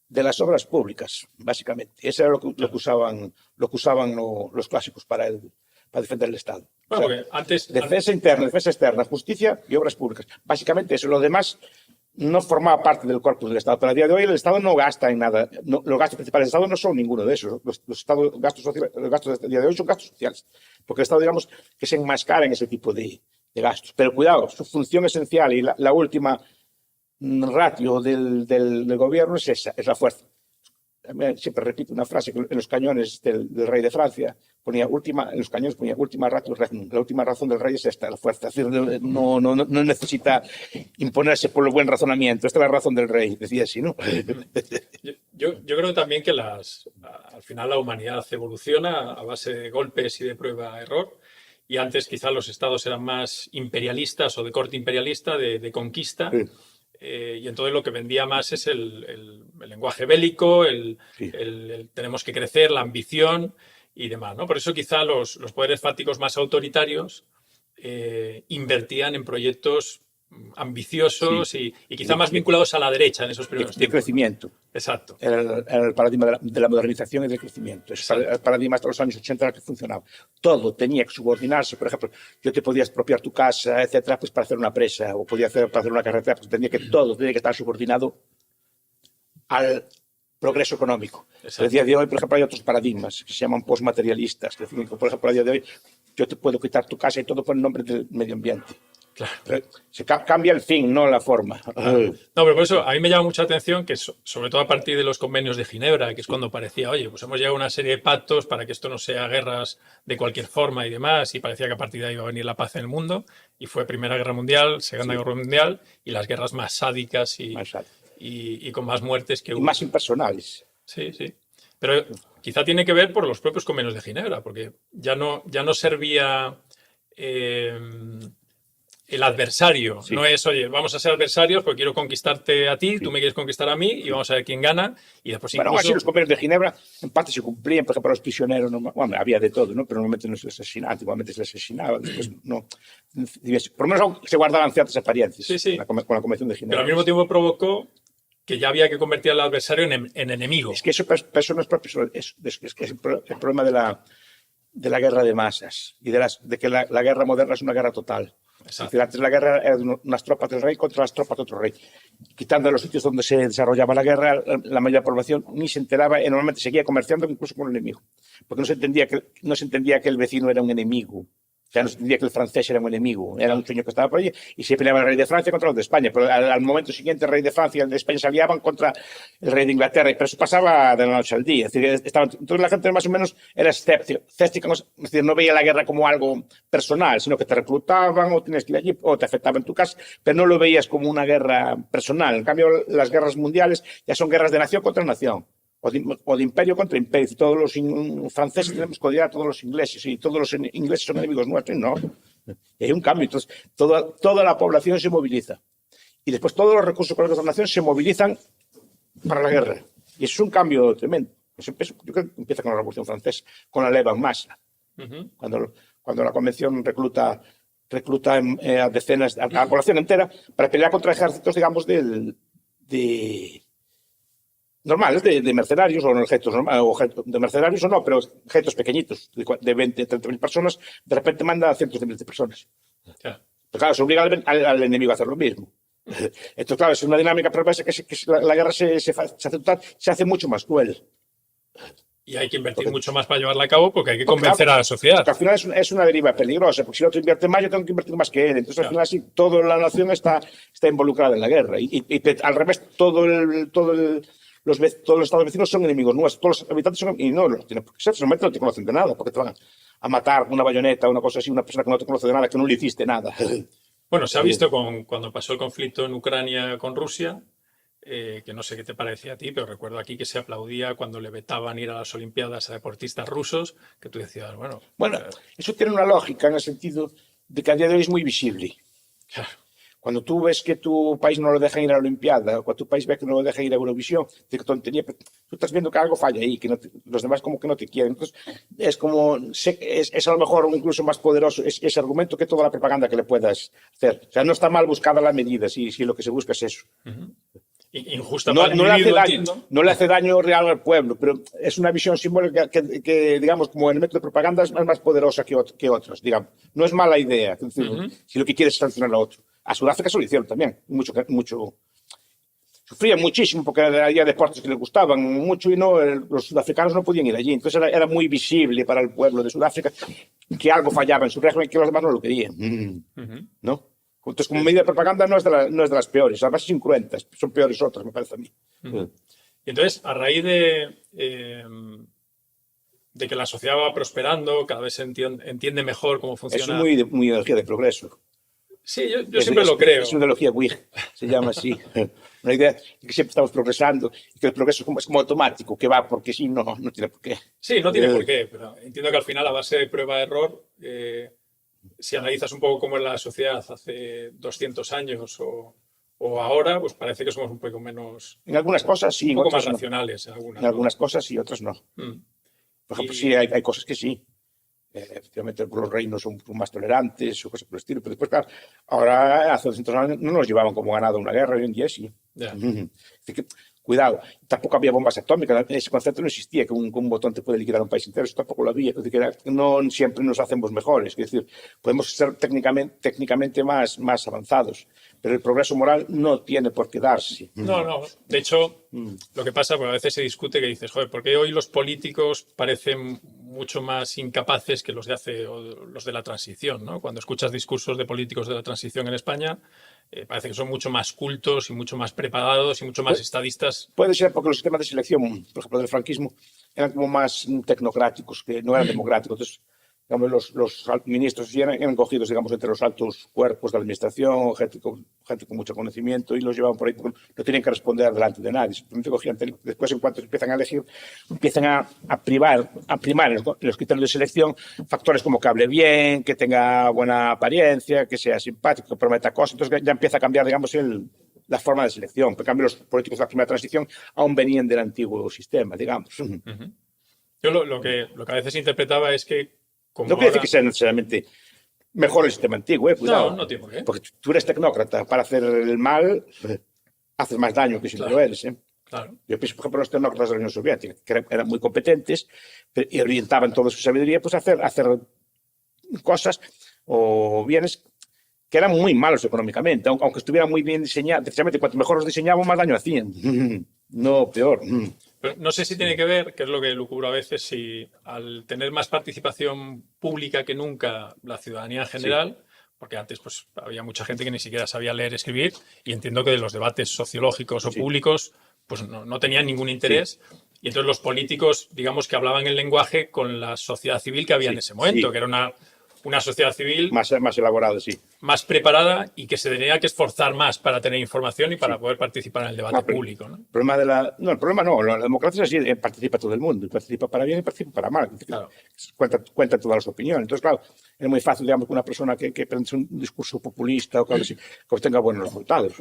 de las obras públicas, básicamente. Eso era lo que usaban los clásicos para defender el Estado. Bueno, o sea, antes, defensa interna, defensa externa, justicia y obras públicas. Básicamente eso. Lo demás no formaba parte del corpus del Estado, pero a día de hoy el Estado no gasta en nada. Los gastos principales del Estado no son ninguno de esos. Los gastos del día de hoy son gastos sociales, porque el Estado, digamos, que se enmascara en ese tipo de gastos. Pero cuidado, su función esencial y la última ratio del gobierno es esa, es la fuerza. Siempre repito una frase que en los cañones del rey de Francia en los cañones ponía última ratio regnum. La última razón del rey es esta, la fuerza. Es decir, no necesita imponerse por el buen razonamiento. Esta es la razón del rey, decía así, ¿no? Yo creo también que al final la humanidad evoluciona a base de golpes y de prueba-error. Y antes quizás los estados eran más imperialistas o de corte imperialista, de conquista. Sí. Y entonces lo que vendía más es el lenguaje bélico, tenemos que crecer, la ambición y demás, ¿no? Por eso quizá los poderes fácticos más autoritarios invertían en proyectos ambiciosos y quizá más vinculados a la derecha en esos primeros tiempos. De crecimiento. Exacto. Era el paradigma de la modernización y del crecimiento. El paradigma hasta los años 80 era que funcionaba. Todo tenía que subordinarse. Por ejemplo, yo te podía expropiar tu casa, etcétera, pues para hacer una presa, o podía para hacer una carretera, pues todo tenía que estar subordinado al progreso económico. El día de hoy, por ejemplo, hay otros paradigmas que se llaman postmaterialistas. Por ejemplo, a día de hoy, yo te puedo quitar tu casa y todo por el nombre del medio ambiente. Claro. Se cambia el fin, no la forma. No, pero por eso a mí me llama mucha atención que, sobre todo a partir de los convenios de Ginebra, que es cuando parecía, oye, pues hemos llegado a una serie de pactos para que esto no sea guerras de cualquier forma y demás, y parecía que a partir de ahí iba a venir la paz en el mundo, y fue Primera Guerra Mundial, Segunda Guerra Mundial, y las guerras más sádicas y con más muertes que hubo. Y más impersonales. Sí, sí. Pero quizá tiene que ver por los propios convenios de Ginebra, porque ya no servía... el adversario, no es, oye, vamos a ser adversarios porque quiero conquistarte a ti, tú me quieres conquistar a mí y vamos a ver quién gana y después incluso... Bueno, así los convenios de Ginebra en parte se cumplían, por ejemplo, los prisioneros, bueno, había de todo, ¿no? Pero normalmente no se les asesinaba, antiguamente se les asesinaba, después no. Por lo menos se guardaban ciertas apariencias con la Convención de Ginebra. Pero al mismo tiempo provocó que ya había que convertir al adversario en enemigo. Es que eso no es propio, es el problema de la guerra de masas y de que la guerra moderna es una guerra total. Es decir, antes la guerra era de unas tropas del rey contra las tropas de otro rey. Quitando los sitios donde se desarrollaba la guerra, la mayoría de la población ni se enteraba y normalmente seguía comerciando incluso con el enemigo. Porque no se entendía que el vecino era un enemigo. O sea, no se entendía que el francés era un enemigo. Era un señor que estaba por allí y se peleaba el rey de Francia contra los de España. Pero al momento siguiente el rey de Francia y el de España se aliaban contra el rey de Inglaterra. Pero eso pasaba de la noche al día. Es decir, entonces la gente más o menos era escéptica. Es decir, no veía la guerra como algo personal, sino que te reclutaban o tenías que ir allí o te afectaba en tu casa. Pero no lo veías como una guerra personal. En cambio, las guerras mundiales ya son guerras de nación contra nación. O de imperio contra imperio. Si todos los franceses tenemos que odiar a todos los ingleses y todos los ingleses son enemigos nuestros, no. Y hay un cambio. Entonces, toda la población se moviliza. Y después todos los recursos económicos de la nación se movilizan para la guerra. Y eso es un cambio tremendo. Yo creo que empieza con la Revolución Francesa, con la leva en masa. Cuando la Convención recluta a decenas, a la población entera, para pelear contra ejércitos, digamos, de normales de mercenarios o objetos normales, de mercenarios o no, pero objetos pequeñitos, de 20, 30.000 personas, de repente manda a cientos de miles de personas. Claro. Pero claro, se obliga al enemigo a hacer lo mismo. Esto, claro, es una dinámica perversa que la guerra se hace mucho más cruel. Y hay que invertir mucho más para llevarla a cabo porque hay que convencer a la sociedad. Porque al final es una deriva peligrosa, porque si el otro invierte más, yo tengo que invertir más que él. Entonces, al final, sí, toda la nación está involucrada en la guerra. Y al revés, todos los estados vecinos son enemigos nuestros. Todos los habitantes son. Y no tienen por qué ser. Solamente no te conocen de nada, porque te van a matar con una bayoneta, una cosa así, una persona que no te conoce de nada, que no le hiciste nada. Bueno, se ha visto cuando pasó el conflicto en Ucrania con Rusia. Que no sé qué te parecía a ti, pero recuerdo aquí que se aplaudía cuando le vetaban ir a las Olimpiadas a deportistas rusos, que tú decías, bueno... Bueno, eso tiene una lógica en el sentido de que a día de hoy es muy visible. Claro. Cuando tú ves que tu país no lo deja ir a la Olimpiada, o cuando tu país ve que no lo deja ir a Eurovisión, de que tontería, tú estás viendo que algo falla ahí, que los demás como que no te quieren. Entonces, es como, es a lo mejor incluso más poderoso ese argumento que toda la propaganda que le puedas hacer. O sea, no está mal buscada la medida, si lo que se busca es eso. Injusta para el individuo, no le hace daño real al pueblo, pero es una visión simbólica que digamos, como elemento de propaganda es más poderosa que otras, digamos. No es mala idea, es decir, si lo que quieres es sancionar a otro. A Sudáfrica se lo hicieron también, mucho. Sufrían muchísimo porque había deportes que les gustaban mucho y los sudafricanos no podían ir allí. Entonces era muy visible para el pueblo de Sudáfrica que algo fallaba en su régimen y que los demás no lo querían. ¿No? Entonces, como medida de propaganda no es de las peores, además es incruentas, son peores otras, me parece a mí. Y entonces, a raíz de que la sociedad va prosperando, cada vez se entiende mejor cómo funciona. Es muy ideología de progreso. Sí, yo siempre lo creo. Es una ideología Whig, se llama así. Una idea de que siempre estamos progresando y que el progreso es como automático, que va porque sí, no tiene por qué. Sí, no tiene por qué, pero entiendo que al final, a base de prueba-error, si analizas un poco cómo es la sociedad hace 200 años o ahora, pues parece que somos un poco menos... En algunas cosas sí, un poco más racionales. En algunas cosas sí, otras no. Por ejemplo, sí, hay cosas que sí. Efectivamente, los reinos son más tolerantes o cosas por el estilo, pero después, claro, ahora hace 200 años no nos llevaban como ganado una guerra, hoy en día sí. Así que, cuidado, tampoco había bombas atómicas, ese concepto no existía, que un botón te puede liquidar un país entero, eso tampoco lo había, es decir, que no siempre nos hacemos mejores, es decir, podemos ser técnicamente más avanzados, pero el progreso moral no tiene por qué darse. No, de hecho, lo que pasa, pues a veces se discute que dices, joder, ¿por qué hoy los políticos parecen mucho más incapaces que los de la transición, ¿no? Cuando escuchas discursos de políticos de la transición en España, parece que son mucho más cultos y mucho más preparados y mucho más estadistas. Puede ser porque los sistemas de selección, por ejemplo, del franquismo, eran como más tecnocráticos, que no eran democráticos. Entonces, digamos, los ministros eran cogidos, digamos, entre los altos cuerpos de la administración, gente con mucho conocimiento, y los llevaban por ahí, porque no tenían que responder delante de nadie. Simplemente cogían, después, en cuanto empiezan a elegir, empiezan a primar en los criterios de selección factores como que hable bien, que tenga buena apariencia, que sea simpático, que prometa cosas. Entonces ya empieza a cambiar, digamos, la forma de selección. Por cambio, los políticos de la primera transición aún venían del antiguo sistema, digamos. Yo lo que a veces interpretaba es que no quiere decir que sea necesariamente mejor el sistema antiguo, cuidado. No tiene por qué. Porque tú eres tecnócrata. Para hacer el mal, haces más daño que si no lo eres. Claro. Yo pienso, por ejemplo, los tecnócratas de la Unión Soviética, que eran muy competentes y orientaban toda su sabiduría pues, a hacer cosas o bienes que eran muy malos económicamente, aunque estuvieran muy bien diseñados. Precisamente, cuanto mejor los diseñaban, más daño hacían. No, peor. Pero no sé si tiene que ver, que es lo que lucubro a veces, si al tener más participación pública que nunca la ciudadanía en general, porque antes pues había mucha gente que ni siquiera sabía leer y escribir, y entiendo que de los debates sociológicos o públicos pues no tenían ningún interés, y entonces los políticos, digamos que hablaban el lenguaje con la sociedad civil que había en ese momento, que era una sociedad civil más elaborada, más preparada y que se tenía que esforzar más para tener información y para poder participar en el debate público, ¿no? El problema no, la democracia es así, participa todo el mundo, participa para bien y participa para mal. Claro. Cuenta todas las opiniones. Entonces, claro, es muy fácil, digamos, que una persona que presente un discurso populista o algo así, que obtenga buenos resultados.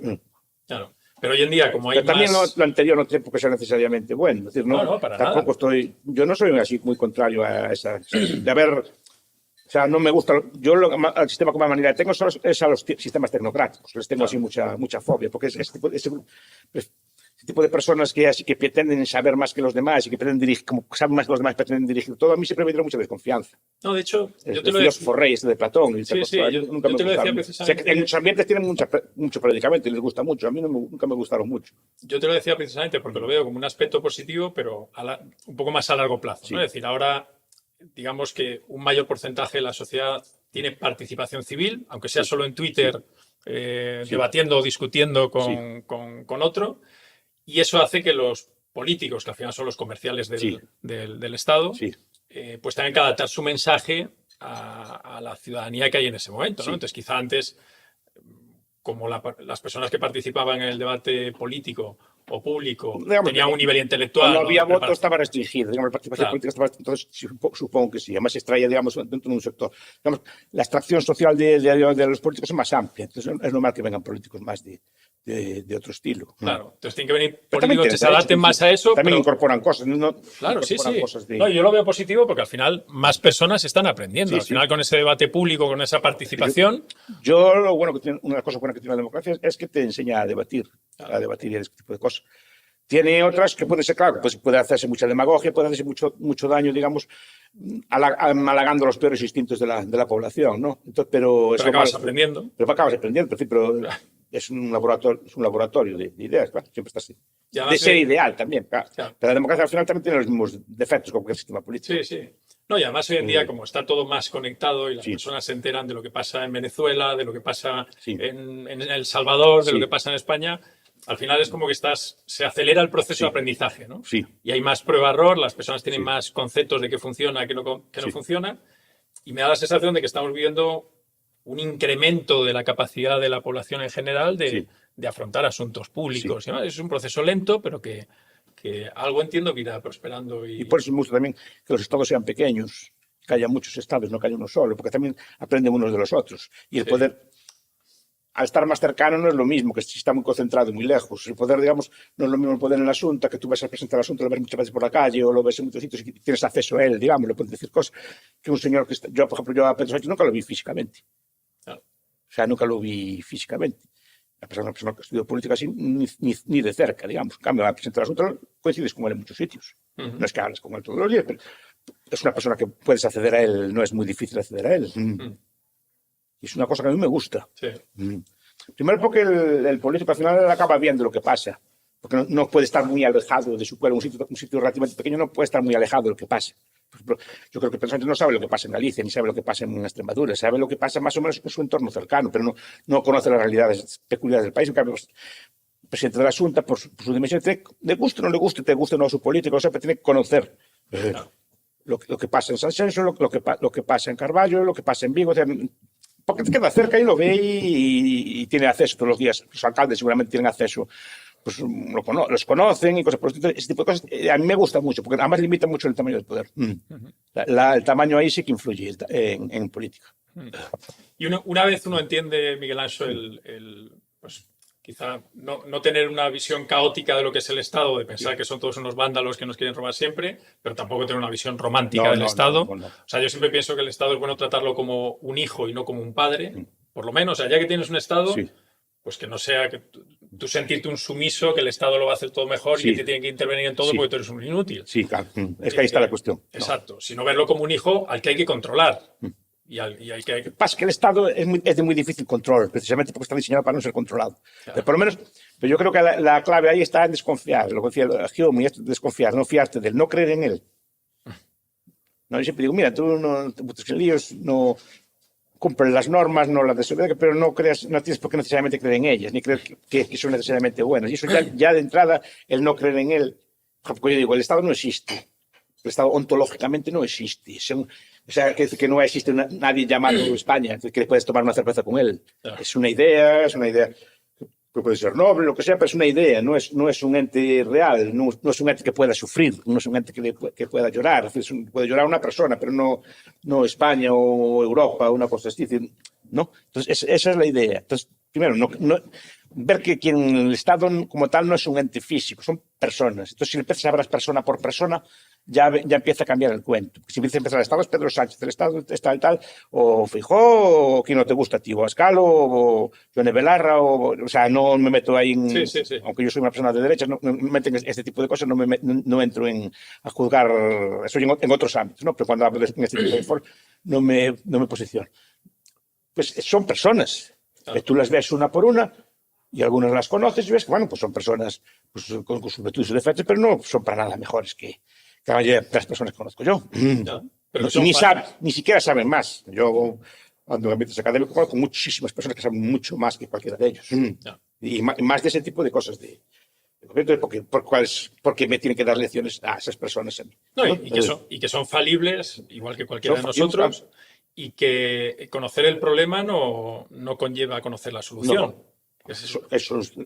Claro. Pero hoy en día, como hay pero también lo anterior no tiene por qué ser necesariamente bueno. Es decir, no, para tampoco nada. Yo no soy así muy contrario a esa de haber. O sea, no me gusta. Yo el sistema como manera que tengo es a los sistemas tecnocráticos. Les tengo así mucha fobia, porque ese tipo de personas que así que pretenden saber más que los demás y que pretenden dirigir, como saben más que los demás, pretenden dirigir todo, a mí siempre me dio mucha desconfianza. No, de hecho, El yo te lo filósofo decía. rey este de Platón. Sí, sí, Nunca yo me te lo decía gustaron. Sé que en muchos ambientes tienen mucho predicamento y les gusta mucho. A mí nunca me gustaron mucho. Yo te lo decía precisamente porque lo veo como un aspecto positivo, pero un poco más a largo plazo, ¿no? Es decir, ahora digamos que un mayor porcentaje de la sociedad tiene participación civil, aunque sea solo en Twitter, debatiendo o discutiendo con otro, y eso hace que los políticos, que al final son los comerciales del Estado, pues tengan que adaptar su mensaje a la ciudadanía que hay en ese momento, ¿no? Entonces, quizá antes, como las personas que participaban en el debate político o público tenían un nivel intelectual. Cuando había voto estaba restringido, digamos, la participación política estaba, entonces supongo que sí, además se extraía, digamos, dentro de un sector. Digamos, la extracción social de los políticos es más amplia, entonces es normal que vengan políticos más de otro estilo. Claro, entonces tienen que venir políticos que se adapten más a eso. También incorporan cosas. Claro, sí. No, yo lo veo positivo porque al final más personas están aprendiendo. Al final con ese debate público, con esa participación. Una cosa buena que tiene la democracia es que te enseña a debatir y este tipo de cosas. Tiene otras que puede ser, claro, pues puede hacerse mucha demagogia, puede hacerse mucho daño, digamos, halagando los peores instintos de la población, ¿no? Entonces, pero acabas aprendiendo. Pero acabas aprendiendo, pero es un laboratorio de ideas, claro, siempre está así. De ser ideal también, claro. Pero la democracia al final también tiene los mismos defectos como cualquier sistema político. Sí. No, y además hoy en día, como está todo más conectado y las personas se enteran de lo que pasa en Venezuela, de lo que pasa en El Salvador, de lo que pasa en España, al final es como que se acelera el proceso de aprendizaje, ¿no? Sí. Y hay más prueba-error, las personas tienen más conceptos de qué funciona, qué no funciona, y me da la sensación de que estamos viviendo un incremento de la capacidad de la población en general de afrontar asuntos públicos. ¿No? Es un proceso lento, pero que algo entiendo que irá prosperando. Y por eso me gusta también que los estados sean pequeños, que haya muchos estados, no que haya uno solo, porque también aprenden unos de los otros. Y el poder, al estar más cercano, no es lo mismo que si está muy concentrado, muy lejos. El poder, digamos, no es lo mismo el poder en la Asunta, que tú vas a presentar el asunto, lo ves muchas veces por la calle o lo ves en muchos sitios y tienes acceso a él, digamos, le puedes decir cosas que un señor que está, yo, por ejemplo, a Pedro Sánchez nunca lo vi físicamente. O sea, nunca lo vi físicamente. Una persona que estudió política así, ni de cerca, digamos. En cambio, va a presentar el asunto, coincides con él en muchos sitios. No es que hables con él todos los días, pero es una persona que puedes acceder a él, no es muy difícil acceder a él. Y es una cosa que a mí me gusta. Primero porque el político al final acaba viendo lo que pasa. Porque no puede estar muy alejado de su pueblo. Un sitio relativamente pequeño no puede estar muy alejado de lo que pasa. Por ejemplo, yo creo que el presidente no sabe lo que pasa en Galicia, ni sabe lo que pasa en Extremadura, sabe lo que pasa más o menos en su entorno cercano, pero no conoce las realidades peculiares del país. En cambio, el presidente de la Asunta, por su dimensión, le guste o no le guste, te guste o no su político, siempre tiene que conocer lo que pasa en Sanxenxo, lo que pasa en Carballo, lo que pasa en Vigo, porque te queda cerca y lo ve y tiene acceso todos los días. Los alcaldes seguramente tienen acceso, pues los conocen y cosas por ese tipo de cosas. A mí me gusta mucho, porque además limita mucho el tamaño del poder. El tamaño ahí sí que influye en política. Y una vez uno entiende, Miguel Ángel, pues quizá no tener una visión caótica de lo que es el Estado, de pensar que son todos unos vándalos que nos quieren robar siempre, pero tampoco tener una visión romántica del Estado. O sea, yo siempre pienso que el Estado es bueno tratarlo como un hijo y no como un padre, por lo menos. O sea, ya que tienes un Estado, pues que no sea que tú sentirte un sumiso, que el Estado lo va a hacer todo mejor y que te tienen que intervenir en todo porque tú eres un inútil. Sí, claro. Es que ahí está la cuestión. Exacto. Sino verlo como un hijo al que hay que controlar. Y hay que... Pasa que el Estado es de muy difícil control, precisamente porque está diseñado para no ser controlado. Claro. Por lo menos, pero yo creo que la clave ahí está en desconfiar. Lo que decía Hume, desconfiar, no fiarte de él, no creer en él. No, yo siempre digo, mira, tú no te metes en líos, no cumples las normas, no las desobedezcas, pero no tienes por qué necesariamente creer en ellas, ni creer que son necesariamente buenas. Y eso ya de entrada, el no creer en él, porque yo digo, el Estado no existe. El Estado ontológicamente no existe. O sea, que no existe nadie llamado España, que le puedes tomar una cerveza con él. Claro. Es una idea que puede ser noble, lo que sea, pero es una idea, no es un ente real, no es un ente que pueda sufrir, no es un ente que pueda llorar. Puede llorar una persona, pero no España o Europa o una cosa así. ¿No? Entonces, esa es la idea. Entonces, primero, ver que el Estado como tal no es un ente físico, son personas. Entonces, si empiezas a ver persona por persona, ya empieza a cambiar el cuento. Si vicepresidente del Estado es Pedro Sánchez, el Estado está el tal, o Feijóo, o quien no te gusta a ti, o Abascal, o Yone Belarra, o sea, no me meto ahí en, Sí. aunque yo soy una persona de derecha, no me meten en este tipo de cosas, no entro a juzgar, eso en otros ámbitos, ¿no? Pero cuando hablo en este tipo de foros, no me posiciono. Pues son personas, que tú las ves una por una, y algunas las conoces y ves que, bueno, pues son personas pues, con sus virtudes y defectos, pero no son para nada mejores que la mayoría de las personas que conozco yo. Ya, pero Ni siquiera saben más. Yo, cuando en ambientes académicos, conozco muchísimas personas que saben mucho más que cualquiera de ellos. Ya. Y más de ese tipo de cosas. Porque me tienen que dar lecciones a esas personas. No, ¿no? y que son falibles, igual que cualquiera de Son nosotros, y que conocer el problema no conlleva conocer la solución. No.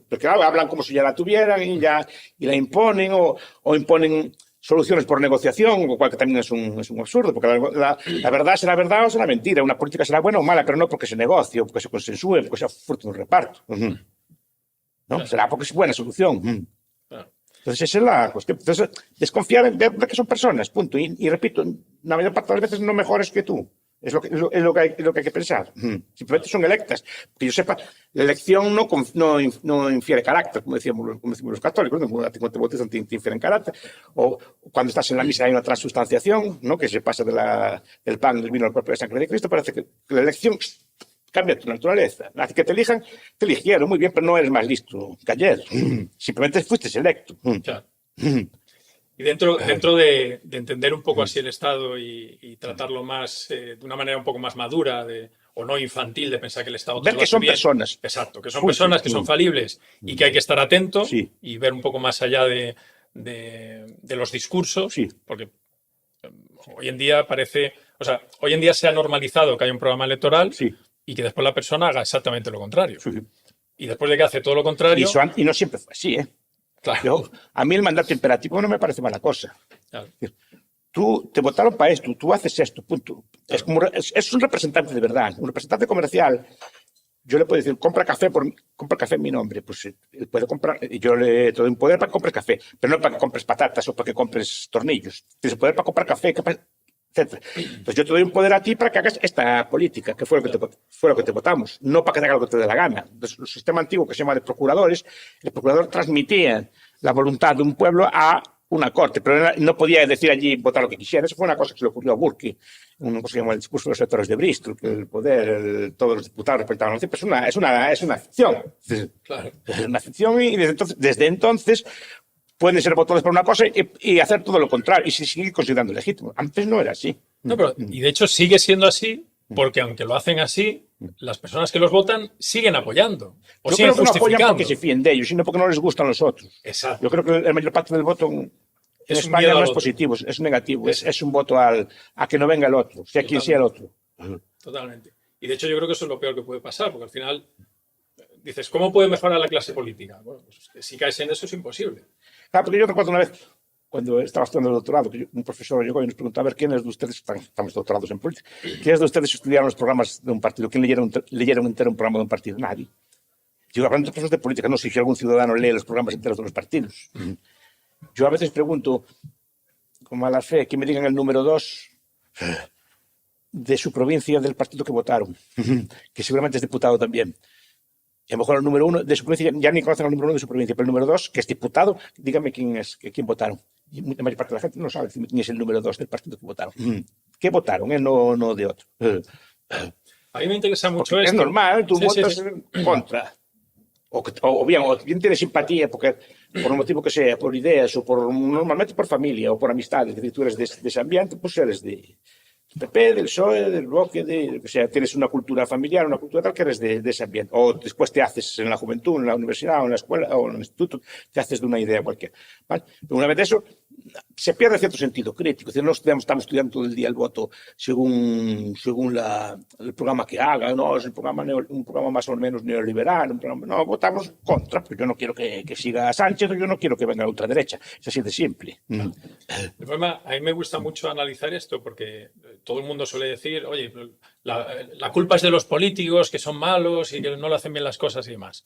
Porque hablan como si ya la tuvieran y la imponen o imponen soluciones por negociación, lo cual que también es un absurdo, porque la verdad será verdad o será mentira, una política será buena o mala, pero no porque se negocie, porque se consensúe, porque sea fruto de un reparto. ¿No? Claro. Será porque es buena solución. Claro. Entonces esa es la cuestión. Entonces, desconfiar en ver que son personas, punto. Y repito, la mayor parte de las veces no mejores que tú. Es lo que hay que pensar. Simplemente son electas. Que yo sepa, la elección no infiere carácter, como decimos los católicos, cuando te bautizan te infieren carácter. O cuando estás en la misa hay una transustanciación, ¿no? Que se pasa del pan, del vino al cuerpo y la sangre de Cristo. Parece que la elección cambia tu naturaleza. Así que te eligieron muy bien, pero no eres más listo que ayer. Simplemente fuiste electo. Claro. Y dentro de entender un poco así el Estado y tratarlo más de una manera un poco más madura o no infantil de pensar que el Estado ver que son bien. Personas. Exacto, que son personas que son falibles y que hay que estar atento y ver un poco más allá de los discursos, porque hoy en día hoy en día se ha normalizado que hay un programa electoral y que después la persona haga exactamente lo contrario. Y después de que hace todo lo contrario... Y no siempre fue así, ¿eh? Claro. A mí el mandato imperativo no me parece mala cosa. Claro. Tú te votaron para esto, tú haces esto, punto. Claro. Es un representante de verdad, un representante comercial. Yo le puedo decir, compra café en mi nombre. Pues él puede comprar, yo le doy un poder para que compres café, pero no para que compres patatas o para que compres tornillos. Tienes poder para comprar café, etc. Entonces yo te doy un poder a ti para que hagas esta política, que fue lo que te votamos, no para que te haga lo que te dé la gana. Entonces, el sistema antiguo que se llama de procuradores, el procurador transmitía la voluntad de un pueblo a una corte, pero no podía decir allí votar lo que quisiera. Eso fue una cosa que se le ocurrió a Burke, una cosa que se llama el discurso de los sectores de Bristol, que el poder, todos los diputados respetaban los tiempos. Es una ficción. Claro. Es una ficción y desde entonces pueden ser votados por una cosa y hacer todo lo contrario y se sigue considerando legítimo. Antes no era así. No, pero, y de hecho sigue siendo así porque aunque lo hacen así, las personas que los votan siguen apoyando. Yo creo que no apoyan porque se fíen de ellos, sino porque no les gustan los otros. Exacto. Yo creo que la mayor parte del voto en España no es positivo, es negativo. Es un voto a que no venga el otro, sea quien sea el otro. Totalmente. Y de hecho yo creo que eso es lo peor que puede pasar, porque al final dices, ¿cómo puede mejorar la clase política? Bueno, pues si caes en eso es imposible. Claro, porque yo recuerdo una vez, cuando estaba estudiando el doctorado, que un profesor llegó y nos preguntaba, a ver, ¿quiénes de ustedes, estamos doctorados en política, quiénes de ustedes estudiaron los programas de un partido? ¿Quién leyeron entero un programa de un partido? Nadie. Yo, hablando de profesores de política, no sé si algún ciudadano lee los programas enteros de los partidos. Yo a veces pregunto, con mala fe, que me digan el número 2 de su provincia del partido que votaron, que seguramente es diputado también. Y a lo mejor el número 1 de su provincia, ya ni conocen al número 1 de su provincia, pero el número 2, que es diputado, dígame quién votaron. Y la mayor parte de la gente no sabe quién es el número 2 del partido que votaron. ¿Qué votaron? No de otro. A mí me interesa mucho porque esto. Es normal, tú votas contra. O bien tienes simpatía porque por un motivo que sea, por ideas o normalmente por familia o por amistades, es decir, tú eres de ese ambiente, pues eres de PP, del PSOE, del Bloque, o sea, tienes una cultura familiar, una cultura tal que eres de ese ambiente. O después te haces en la juventud, en la universidad, o en la escuela, o en el instituto, te haces de una idea cualquiera. ¿Vale? Pero una vez de eso, se pierde cierto sentido crítico. Es decir, no estamos estudiando todo el día el voto según el programa que haga, no, es un programa más o menos neoliberal, no, votamos contra, pero yo no quiero que siga Sánchez, o yo no quiero que venga la ultraderecha. Es así de simple. El problema, a mí me gusta mucho analizar esto porque todo el mundo suele decir, oye, la culpa es de los políticos que son malos y que no le hacen bien las cosas y demás.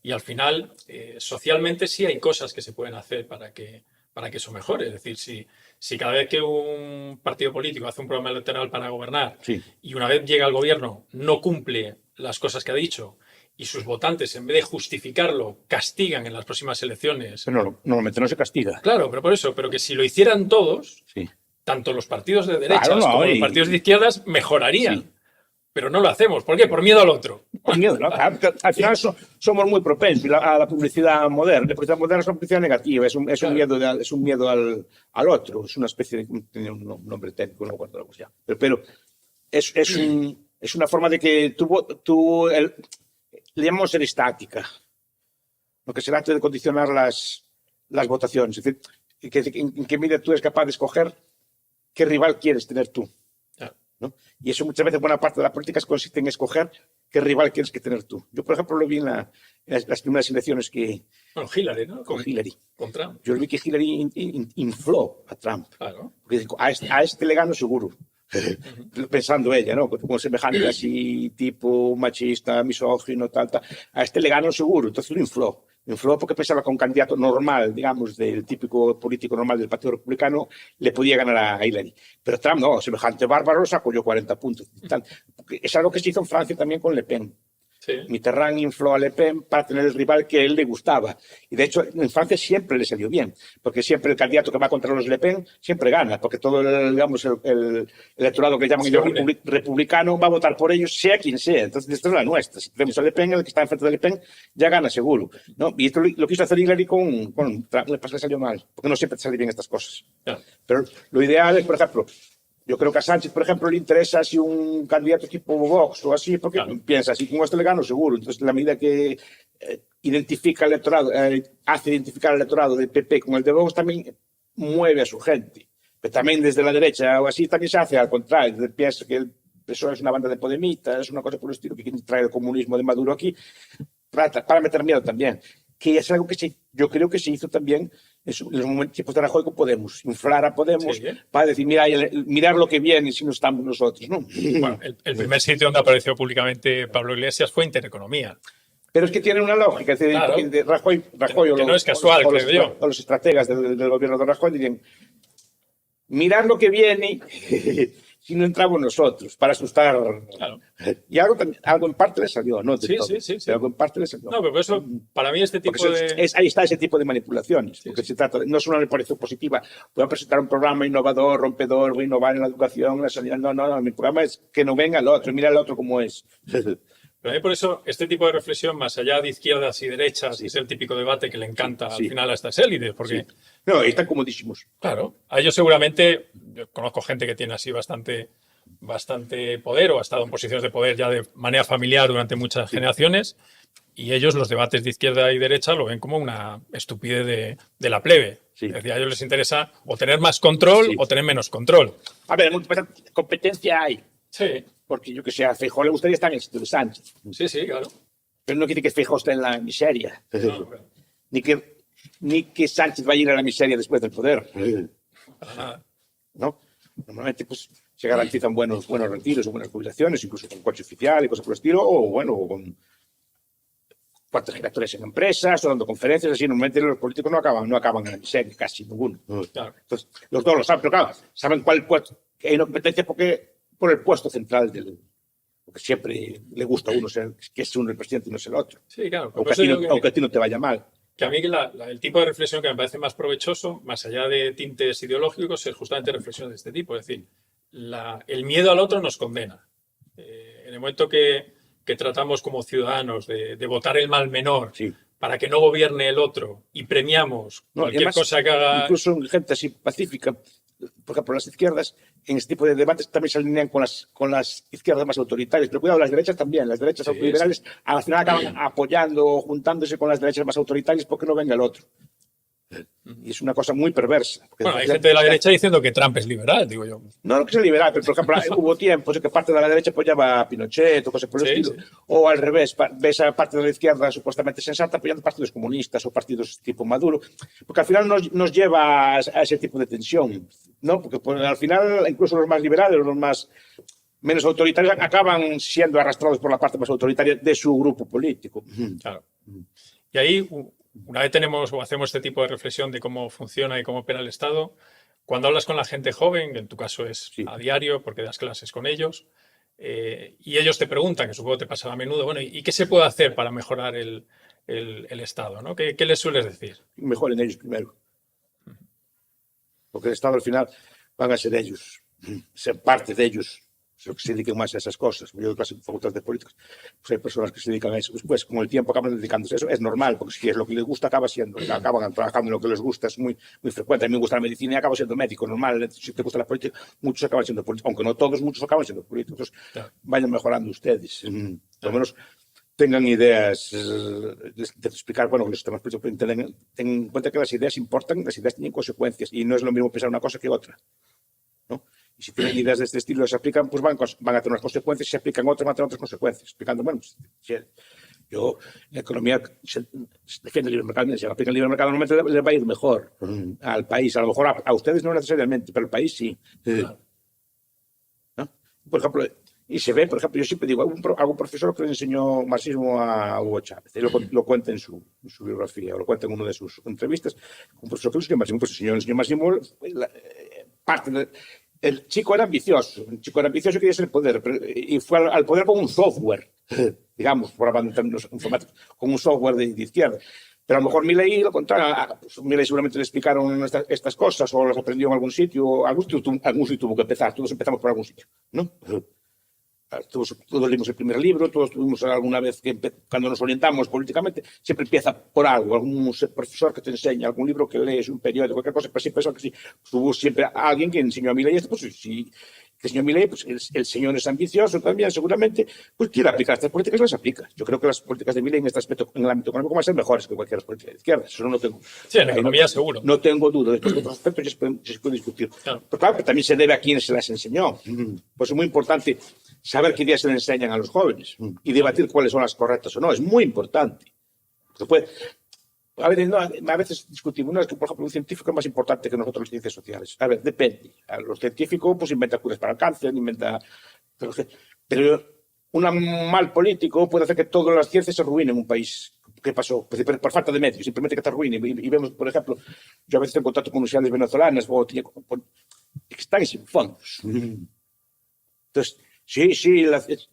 Y al final, socialmente sí hay cosas que se pueden hacer para que eso mejore. Es decir, si cada vez que un partido político hace un programa electoral para gobernar Sí. y una vez llega al gobierno no cumple las cosas que ha dicho y sus votantes, en vez de justificarlo, castigan en las próximas elecciones. Pero no, normalmente no se castiga. Claro, pero por eso, pero que si lo hicieran todos, Sí. tanto los partidos de derechas Claro, no, como los partidos de izquierdas mejorarían. Sí. Pero no lo hacemos. ¿Por qué? Por miedo al otro. Por miedo, ¿no? Al final somos muy propensos a la publicidad moderna. La publicidad moderna es una publicidad negativa, es un Claro. miedo, es un miedo al otro, es una especie de... Tiene un nombre técnico, no me acuerdo cómo se llama. Pero es una forma de que le llamamos ser estática, lo que se trata de condicionar las votaciones. Es decir, en qué medida tú eres capaz de escoger qué rival quieres tener tú. Claro. ¿No? Y eso muchas veces, buena parte de la política consiste en escoger qué rival quieres que tener tú. Yo, por ejemplo, lo vi en las primeras elecciones Bueno, Hillary, ¿no? con Hillary. Con Trump. Yo vi que Hillary infló a Trump. Claro. Porque dijo, a este le gano seguro. Pensando ella, ¿no? Como semejante así, tipo machista, misógino, tal. A este le gano seguro. Entonces lo infló. Infló porque pensaba que un candidato normal, digamos, del típico político normal del Partido Republicano, le podía ganar a Hillary. Pero Trump no, semejante bárbaro sacó yo 40 puntos. Es algo que se hizo en Francia también con Le Pen. Sí. Mitterrand infló a Le Pen para tener el rival que a él le gustaba. Y de hecho, en Francia siempre le salió bien, porque siempre el candidato que va contra los Le Pen siempre gana, porque todo digamos, el electorado que llaman ellos republicano va a votar por ellos, sea quien sea. Entonces, esta es la nuestra. Si tenemos a Le Pen, el que está enfrente de Le Pen ya gana seguro, ¿no? Y esto lo quiso hacer Hillary con Trump. Le pasa que salió mal, porque no siempre te salen bien estas cosas. Claro. Pero lo ideal es, por ejemplo, yo creo que a Sánchez, por ejemplo, le interesa así un candidato tipo Vox o así, porque piensa, así con este le gano seguro. Entonces, en la medida que identifica el electorado, hace identificar el electorado del PP con el de Vox, también mueve a su gente. Pero también desde la derecha o así también se hace al contrario. Piensa que el PSOE es una banda de podemitas, es una cosa por el estilo que quiere traer el comunismo de Maduro aquí, para meter miedo también. Que es algo que yo creo que se hizo también en los momentos de Rajoy con Podemos, inflar a Podemos para decir, mirar lo que viene si no estamos nosotros, ¿no? Bueno, el primer sitio donde apareció públicamente Pablo Iglesias fue Intereconomía. Pero es que tiene una lógica, es decir, Claro. de Rajoy que no es casual, creo yo. O los estrategas del gobierno de Rajoy dirían, mirar lo que viene si no entramos nosotros, para asustar. Claro. Y algo en parte le salió, ¿no? Sí. Pero algo en parte le salió. No, pero por eso, para mí este tipo de... Ahí está ese tipo de manipulaciones, porque se trata de, no es una manipulación positiva. Voy a presentar un programa innovador, rompedor, voy a innovar en la educación, en la sanidad. No, mi programa es que no venga el otro, mira el otro como es. Pero a mí por eso, este tipo de reflexión, más allá de izquierdas y derechas, es el típico debate que le encanta al final a estas élites, porque... No, están comodísimos. Claro, a ellos seguramente, yo conozco gente que tiene así bastante poder o ha estado en posiciones de poder ya de manera familiar durante muchas generaciones, y ellos los debates de izquierda y derecha lo ven como una estupidez de la plebe. Sí. Es decir, a ellos les interesa o tener más control o tener menos control. A ver, competencia hay. Sí. Porque yo que sé, a Feijóo le gustaría estar en el sitio de Sánchez. Sí, claro. Pero no quiere que Feijóo esté en la miseria. No, Ni que Sánchez vaya a ir a la miseria después del poder. para nada. ¿No? Normalmente pues, se garantizan buenos retiros o buenas jubilaciones, incluso con coche oficial y cosas por el estilo, o bueno, con cuartos giratoриos en empresas, o dando conferencias, así. Normalmente los políticos no acaban en la miseria, casi ninguno. Claro. Entonces, los dos lo saben, pero claro, saben cuál puesto, que hay una competencia por el puesto central porque siempre le gusta a uno ser, que es uno el presidente y no es el otro. Sí, claro. Aunque a ti no te vaya mal. Que a mí el tipo de reflexión que me parece más provechoso, más allá de tintes ideológicos, es justamente reflexión de este tipo. Es decir, el miedo al otro nos condena. En el momento que tratamos como ciudadanos de votar el mal menor para que no gobierne el otro y premiamos cualquier cosa que haga... Incluso gente así pacífica, por ejemplo, las izquierdas, en este tipo de debates también se alinean con las izquierdas más autoritarias. Pero cuidado, las derechas también. Las derechas autoliberales al final acaban apoyando o juntándose con las derechas más autoritarias porque no venga el otro. Y es una cosa muy perversa. Bueno, hay gente de la derecha diciendo que Trump es liberal, digo yo. No que sea liberal, pero por ejemplo, hubo tiempos en que parte de la derecha apoyaba a Pinochet o cosas por el estilo. O al revés, ves a parte de la izquierda supuestamente sensata apoyando partidos comunistas o partidos tipo Maduro. Porque al final nos lleva a ese tipo de tensión, ¿no? Porque al final, incluso los más liberales, los más menos autoritarios, acaban siendo arrastrados por la parte más autoritaria de su grupo político. Claro. Y ahí, una vez tenemos o hacemos este tipo de reflexión de cómo funciona y cómo opera el Estado, cuando hablas con la gente joven, que en tu caso es Sí. a diario porque das clases con ellos, y ellos te preguntan, que supongo te pasa a menudo, bueno, ¿y qué se puede hacer para mejorar el Estado, ¿no? ¿Qué les sueles decir? Mejoren ellos primero. Porque el Estado al final van a ser ellos, ser parte de ellos, los que se dediquen más a esas cosas. Yo doy clases en facultades de políticas, pues hay personas que se dedican a eso. Después, con el tiempo acaban dedicándose a eso. Es normal, porque si es lo que les gusta, acaban trabajando en lo que les gusta. Es muy, muy frecuente. A mí me gusta la medicina y acabo siendo médico. Normal, si te gusta la política, muchos acaban siendo políticos. Aunque no todos, muchos acaban siendo políticos. Entonces, Claro. vayan mejorando ustedes. Por lo menos tengan ideas de explicar, bueno, los sistemas políticos, tengan en cuenta que las ideas importan, las ideas tienen consecuencias y no es lo mismo pensar una cosa que otra, ¿no? Y si tienen ideas de este estilo, se aplican, pues van a tener unas consecuencias, si se aplican otras, van a tener otras consecuencias. Explicando, bueno, pues, yo en economía defiendo el libre mercado, si aplican el libre mercado, normalmente les va a ir mejor al país. A lo mejor a ustedes no necesariamente, pero al país sí. Claro. ¿No? Por ejemplo, y se ve, por ejemplo, yo siempre digo, algún profesor que le enseñó marxismo a Hugo Chávez, y lo cuenta en su biografía, o lo cuenta en una de sus entrevistas, un profesor que le enseñó marxismo, pues le enseñó marxismo, el chico era ambicioso, quería ser poder, y fue al poder con un software, digamos, por hablar en términos informáticos, con un software de izquierda. Pero a lo mejor Milei lo contrario, pues Milei seguramente le explicaron estas cosas o las aprendió en algún sitio, algún sitio tuvo que empezar, todos empezamos por algún sitio, ¿no? Todos leímos el primer libro, todos tuvimos alguna vez que cuando nos orientamos políticamente, siempre empieza por algo, algún profesor que te enseña, algún libro que lees, un periódico, cualquier cosa, pero siempre es algo que sí. Pues hubo siempre alguien que enseñó a Milei esto, pues sí, el señor Milei, pues el señor es ambicioso también, seguramente, pues quiere aplicar estas políticas, las aplica. Yo creo que las políticas de Milei en este aspecto, en el ámbito económico, van a ser mejores que cualquier política de izquierda. Eso no tengo. Sí, en economía seguro. No tengo duda. Después de otros aspectos ya se puede discutir. Claro. Pero claro, que también se debe a quien se las enseñó. Pues es muy importante saber qué ideas se le enseñan a los jóvenes y debatir cuáles son las correctas o no. Es muy importante. A veces discutimos, no, es que, por ejemplo, un científico es más importante que nosotros las ciencias sociales. A ver, depende. A los científicos pues inventan curas para el cáncer, pero un mal político puede hacer que todas las ciencias se arruinen en un país. ¿Qué pasó? Pues por falta de medios, simplemente que te arruinen. Y vemos, por ejemplo, yo a veces tengo contacto con universidades venezolanas que están sin fondos. Entonces, sí,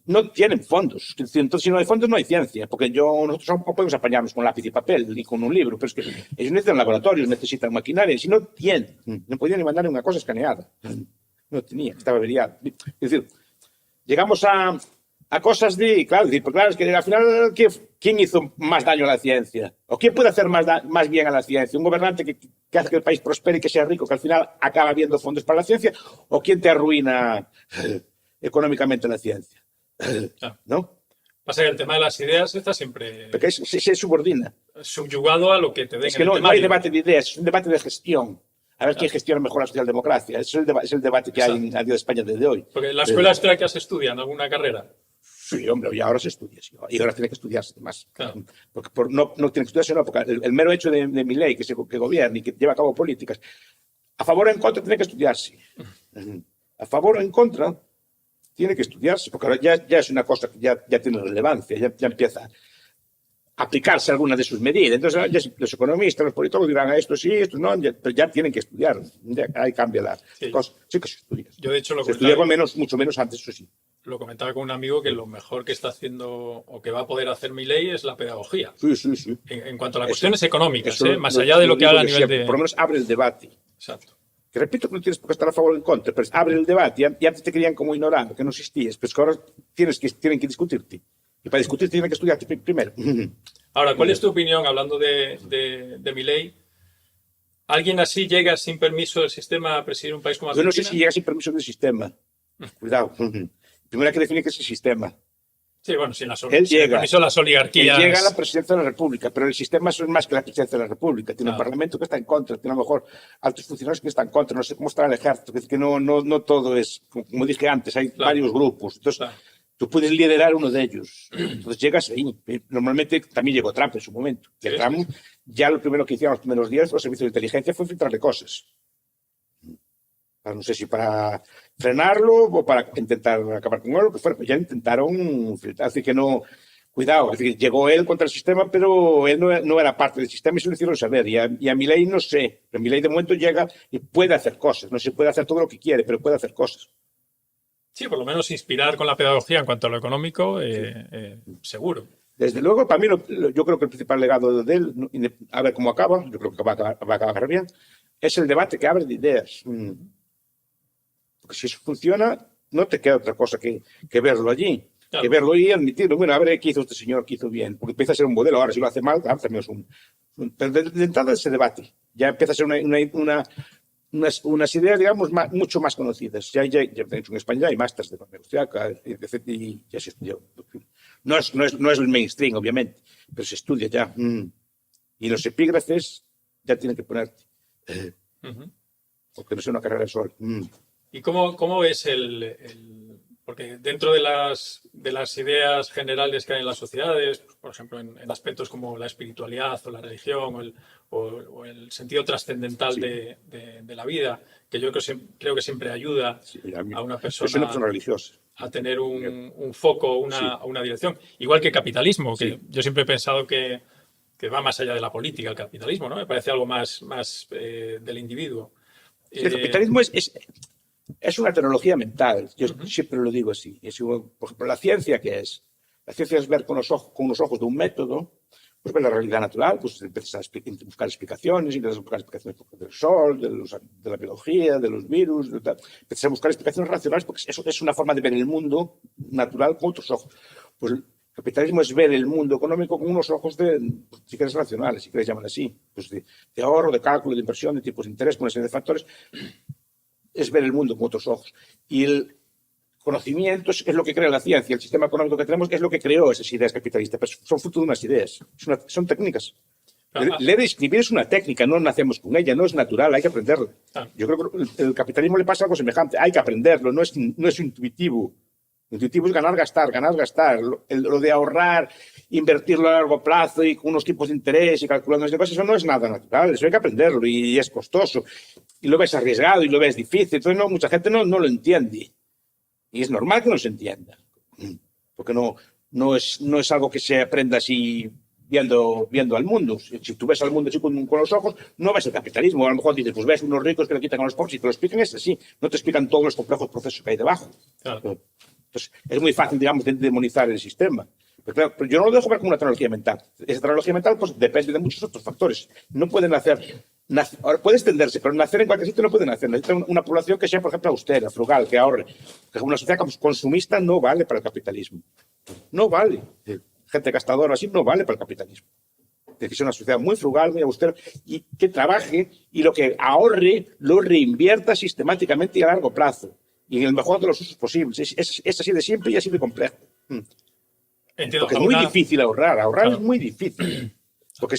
no tienen fondos. Entonces, si no hay fondos, no hay ciencia. Porque nosotros no podemos apañarnos con lápiz y papel ni con un libro. Pero es que ellos necesitan laboratorios, necesitan maquinaria. Si no tienen, no podían ni mandar una cosa escaneada. No tenía, estaba averiado. Es decir, llegamos a cosas claro, es que al final, ¿quién hizo más daño a la ciencia? ¿O quién puede hacer más bien a la ciencia? ¿Un gobernante que hace que el país prospere y que sea rico, que al final acaba habiendo fondos para la ciencia? ¿O quién te arruina económicamente la ciencia? ¿No? Pasa que el tema de las ideas está siempre Porque se subordina. subyugado a lo que te den Es que en el no hay temario. debate de ideas, es un debate de gestión. A ver quién gestiona mejor la socialdemocracia. Es el debate que hay en la España desde hoy. Porque en la escuela austríaca se estudia en alguna carrera. Sí, hombre, y ahora se estudia, sí. Y ahora tiene que estudiarse más. Claro. Porque no tiene que estudiarse, no, porque el mero hecho de Milei, que gobierna y que lleva a cabo políticas, a favor o en contra tiene que estudiarse. A favor o en contra tiene que estudiarse, porque ahora ya es una cosa que ya tiene relevancia, ya empieza a aplicarse algunas de sus medidas. Entonces, ya los economistas, los politólogos dirán esto sí, esto no, pero ya tienen que estudiar. Ahí cambia la cosa. Sí que se estudia. Yo, de hecho, Se estudiaba mucho menos antes, eso sí. Lo comentaba con un amigo que lo mejor que está haciendo o que va a poder hacer Milei es la pedagogía. Sí. En cuanto a las cuestiones económicas, Eso más allá de lo que haga a nivel siempre, de... por lo menos abre el debate. Exacto. Que repito que no tienes por qué estar a favor o en contra, pero abre el debate. Y antes te querían como ignorante, que no existías, pero es que ahora tienen que discutirte. Y para discutir tienen que estudiarte primero. Ahora, ¿cuál es tu opinión, hablando de Milei? ¿Alguien así llega sin permiso del sistema a presidir un país como Yo Argentina? no sé si llega sin permiso del sistema. Cuidado. Primero hay que definir qué es el sistema. Sí, bueno, sin Él sin el llega. permiso de las oligarquías. Él llega a la presidencia de la República, pero el sistema es más que la presidencia de la República. Tiene un parlamento que está en contra, tiene a lo mejor altos funcionarios que están en contra, no sé cómo estará el ejército, que no todo es, como dije antes, hay varios grupos. Entonces, tú puedes liderar uno de ellos. Entonces llegas ahí. Normalmente también llegó Trump en su momento. Que Trump, ya lo primero que hicieron los primeros días, los servicios de inteligencia, fue filtrarle cosas. No sé si para frenarlo o para intentar acabar con él, lo que fuera, pero ya intentaron filtrar. Así que no Cuidado, es decir, llegó él contra el sistema, pero él no era parte del sistema y se lo hicieron saber. Y a Milei no sé, pero Milei de momento llega y puede hacer cosas. No se puede hacer todo lo que quiere, pero puede hacer cosas. Sí, por lo menos inspirar con la pedagogía en cuanto a lo económico, seguro. Desde luego, para mí, yo creo que el principal legado de él, a ver cómo acaba, yo creo que va a acabar bien, es el debate que abre de ideas. Porque si eso funciona, no te queda otra cosa que verlo allí. Claro. Que verlo y admitirlo. Bueno, a ver qué hizo este señor, qué hizo bien. Porque empieza a ser un modelo. Ahora, si lo hace mal, también es pero de entrada ese debate ya empieza a ser unas ideas, digamos, mucho más conocidas. Ya de hecho, en España ya hay másters de economía austriaca y ya se estudia. No es el mainstream, obviamente, pero se estudia ya. Y los epígrafes ya tienen que ponerte. Porque no es una carrera de sol. ¿Y cómo ves porque dentro de las ideas generales que hay en las sociedades, por ejemplo, en aspectos como la espiritualidad o la religión o el sentido trascendental de la vida, que yo creo que siempre ayuda a una persona religiosa a tener un foco, una dirección. Igual que el capitalismo, que yo siempre he pensado que va más allá de la política, el capitalismo, ¿no? Me parece algo más del individuo. El capitalismo es una tecnología mental, yo siempre lo digo así. Por ejemplo, la ciencia, ¿qué es? La ciencia es ver con unos ojos de un método, pues ver la realidad natural, pues empiezas a buscar explicaciones, intentas buscar explicaciones del sol, de la biología, de los virus, empiezas a buscar explicaciones racionales, porque eso es una forma de ver el mundo natural con otros ojos. Pues el capitalismo es ver el mundo económico con unos ojos si quieres, racionales, si quieres llamar así, pues de ahorro, de cálculo, de inversión, de tipos de interés, con una serie de factores. Es ver el mundo con otros ojos. Y el conocimiento es lo que crea la ciencia. El sistema económico que tenemos es lo que creó esas ideas capitalistas. Pero son fruto de unas ideas. Son técnicas. Leer y escribir es una técnica, no nacemos con ella, no es natural, hay que aprenderla. Yo creo que el capitalismo le pasa algo semejante. Hay que aprenderlo, no es intuitivo. Intuitivo es ganar, gastar, ganar, gastar. Lo de ahorrar, invertirlo a largo plazo y con unos tipos de interés y calculando esas cosas, eso no es nada natural. Eso hay que aprenderlo y es costoso. Y lo ves arriesgado y lo ves difícil. Entonces, mucha gente no lo entiende. Y es normal que no se entienda. Porque no es algo que se aprenda así viendo al mundo. Si tú ves al mundo así con los ojos, no ves el capitalismo. A lo mejor dices, pues ves unos ricos que le quitan a los pobres y te lo explican, es así. No te explican todos los complejos procesos que hay debajo. Claro. Entonces, es muy fácil, digamos, demonizar el sistema. Pero yo no lo dejo ver como una tecnología mental. Esa tecnología mental pues, depende de muchos otros factores. No pueden ahora puede extenderse, pero nacer en cualquier sitio no puede nacer. Necesita una población que sea, por ejemplo, austera, frugal, que ahorre. Que una sociedad consumista no vale para el capitalismo. No vale. Gente gastadora así no vale para el capitalismo. Tiene que ser una sociedad muy frugal, muy austera, y que trabaje y lo que ahorre lo reinvierta sistemáticamente y a largo plazo. Y en el mejor de los usos posibles. Es así de simple y así de complejo. Entiendo, porque es muy difícil ahorrar. Claro. Es muy difícil. Porque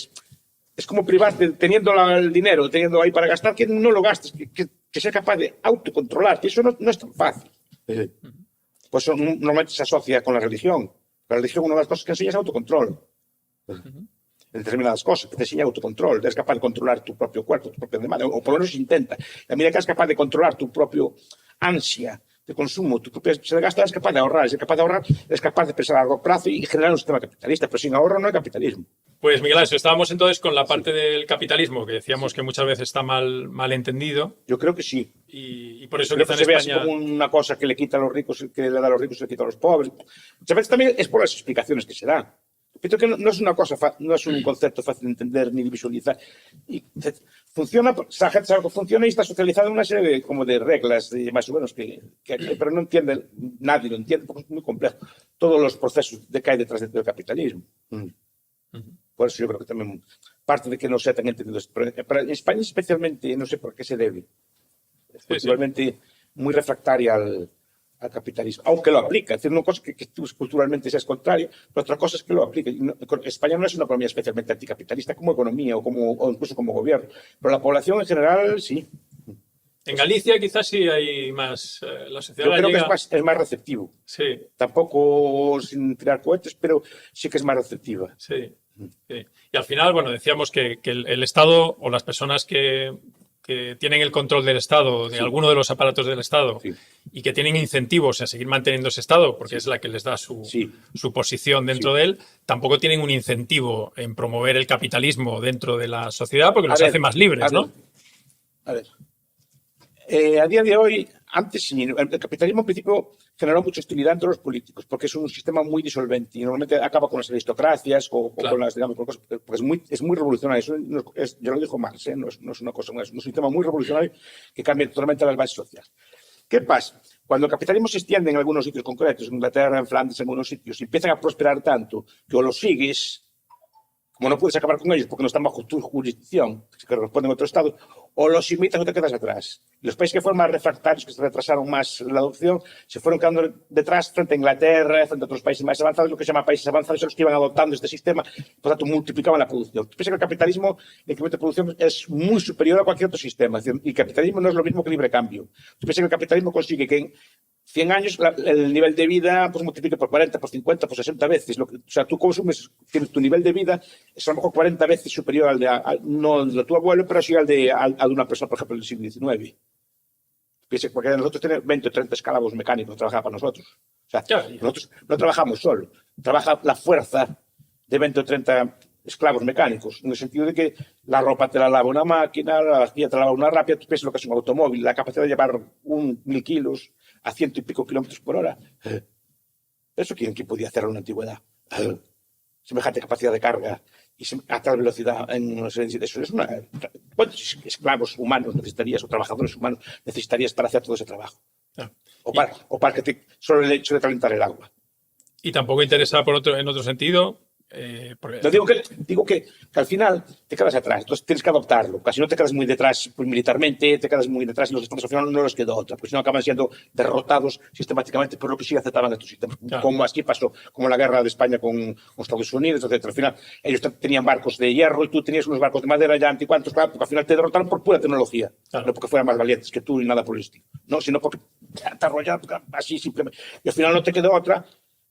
es como privarte, teniendo el dinero, teniendo ahí para gastar, que no lo gastes, que sea capaz de autocontrolarte. Eso no es tan fácil. Pues eso normalmente se asocia con la religión. La religión, una de las cosas que enseña es autocontrol. En determinadas cosas, que te enseña autocontrol. Eres capaz de controlar tu propio cuerpo, tu propia demanda, o por lo menos intenta. A medida que eres capaz de controlar tu propio ansia de consumo, tu propia se gasta, eres capaz de ahorrar. Si eres capaz de ahorrar, eres capaz de pensar a largo plazo y generar un sistema capitalista. Pero sin ahorro no hay capitalismo. Pues Miguel Ángel, estábamos entonces con la parte del capitalismo, que decíamos que muchas veces está mal entendido. Yo creo que sí. Y por eso quizá en España se ve como una cosa que le quita a los ricos, que le da a los ricos y le quita a los pobres. Muchas veces también es por las explicaciones que se dan. Pero que no es una cosa, no es un concepto fácil de entender ni de visualizar. Y funciona, la gente sabe que funciona y está socializada en una serie de reglas, más o menos, pero no entiende, nadie lo entiende, porque es muy complejo. Todos los procesos que hay detrás del capitalismo. Por eso yo creo que también parte de que no sea tan entendido. Pero en España especialmente, no sé por qué se debe. Es culturalmente muy refractaria al capitalismo, aunque lo aplica. Es decir, una cosa que culturalmente seas contrario, pero otra cosa es que lo aplica. España no es una economía especialmente anticapitalista como economía o incluso como gobierno, pero la población en general sí. En Galicia quizás sí hay más... la sociedad Yo creo gallega... que es más receptivo. Sí. Tampoco sin tirar cohetes, pero sí que es más receptiva. Sí. Sí. Y al final, bueno, decíamos que el Estado o las personas que que tienen el control del Estado, de alguno de los aparatos del Estado, y que tienen incentivos a seguir manteniendo ese Estado, porque es la que les da su posición dentro de él, tampoco tienen un incentivo en promover el capitalismo dentro de la sociedad, porque los hace más libres, ¿no? A ver. A día de hoy, antes el capitalismo en principio generó mucha hostilidad entre los políticos, porque es un sistema muy disolvente y normalmente acaba con las aristocracias o con las, digamos, con cosas, porque es muy revolucionario. Eso ya lo dijo Marx, no es una cosa más, es un sistema muy revolucionario que cambia totalmente las bases sociales. ¿Qué pasa? Cuando el capitalismo se extiende en algunos sitios concretos, en Inglaterra, en Flandes, en algunos sitios, y empiezan a prosperar tanto que o los sigues, como no puedes acabar con ellos porque no están bajo tu jurisdicción, que corresponden a otro Estado, o los imitas o te quedas atrás. Y los países que fueron más refractarios, que se retrasaron más la adopción, se fueron quedando detrás frente a Inglaterra, frente a otros países más avanzados, lo que se llama países avanzados, son los que iban adoptando este sistema, por lo tanto multiplicaban la producción. Tú piensas que el capitalismo, el incremento de producción, es muy superior a cualquier otro sistema. Es decir, y el capitalismo no es lo mismo que libre cambio. Tú piensas que el capitalismo consigue que en 100 años el nivel de vida pues multiplique por 40, por 50, por 60 veces. O sea, tú consumes, tienes tu nivel de vida, es a lo mejor 40 veces superior al de, no al de tu abuelo, pero sí al de una persona, por ejemplo, del siglo XIX. Piensa que porque nosotros tenemos 20 o 30 esclavos mecánicos que trabajan para nosotros. O sea, nosotros no trabajamos solo, trabaja la fuerza de 20 o 30 esclavos mecánicos, en el sentido de que la ropa te la lava una máquina, la vajilla te la lava una rápida, tú piensas lo que es un automóvil, la capacidad de llevar 1.000 kilos a 100 y pico kilómetros por hora. ¿Eso quién podía hacerlo en la antigüedad? Semejante capacidad de carga y a tal velocidad. ¿Cuántos esclavos humanos necesitarías o trabajadores humanos necesitarías para hacer todo ese trabajo? O para que solo el hecho de calentar el agua. Y tampoco interesa en otro sentido. No, digo que al final te quedas atrás, entonces tienes que adoptarlo. Casi no te quedas muy detrás pues, militarmente, te quedas muy detrás y los estados al final no les quedó otra, porque si no acaban siendo derrotados sistemáticamente por lo que sí aceptaban estos sistemas. Como aquí pasó, como la guerra de España con Estados Unidos, etc. Al final ellos tenían barcos de hierro y tú tenías unos barcos de madera ya anticuantos, claro, porque al final te derrotaron por pura tecnología, no porque fueran más valientes que tú y nada por el estilo, no, sino porque te arrollaron así simplemente. Y al final no te quedó otra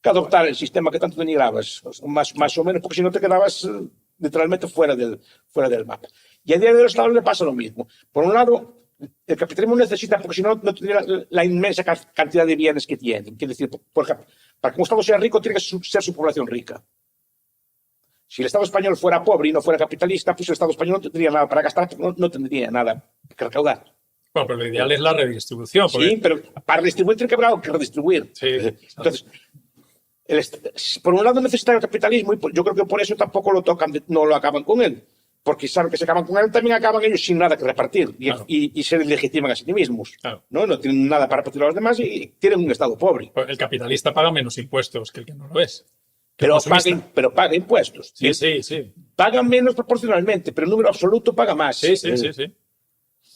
que adoptar el sistema que tanto denigrabas, más o menos, porque si no te quedabas literalmente fuera del mapa. Y a día de hoy los estados le pasa lo mismo. Por un lado, el capitalismo necesita, porque si no, no tendría la inmensa cantidad de bienes que tiene. Quiere decir, por ejemplo, para que un estado sea rico, tiene que ser su población rica. Si el Estado español fuera pobre y no fuera capitalista, pues el Estado español no tendría nada para gastar, no tendría nada que recaudar. Bueno, pero lo ideal es la redistribución. Sí, pero para redistribuir tiene que haber algo que redistribuir. Sí, entonces, por un lado necesitan el capitalismo y yo creo que por eso tampoco lo tocan, no lo acaban con él. Porque saben que se acaban con él, también acaban ellos sin nada que repartir y se legitiman a sí mismos. Claro. No tienen nada para repartir a los demás y tienen un Estado pobre. El capitalista paga menos impuestos que el que no lo es. Pero paga impuestos. Sí. Pagan menos proporcionalmente, pero en número absoluto paga más. Sí.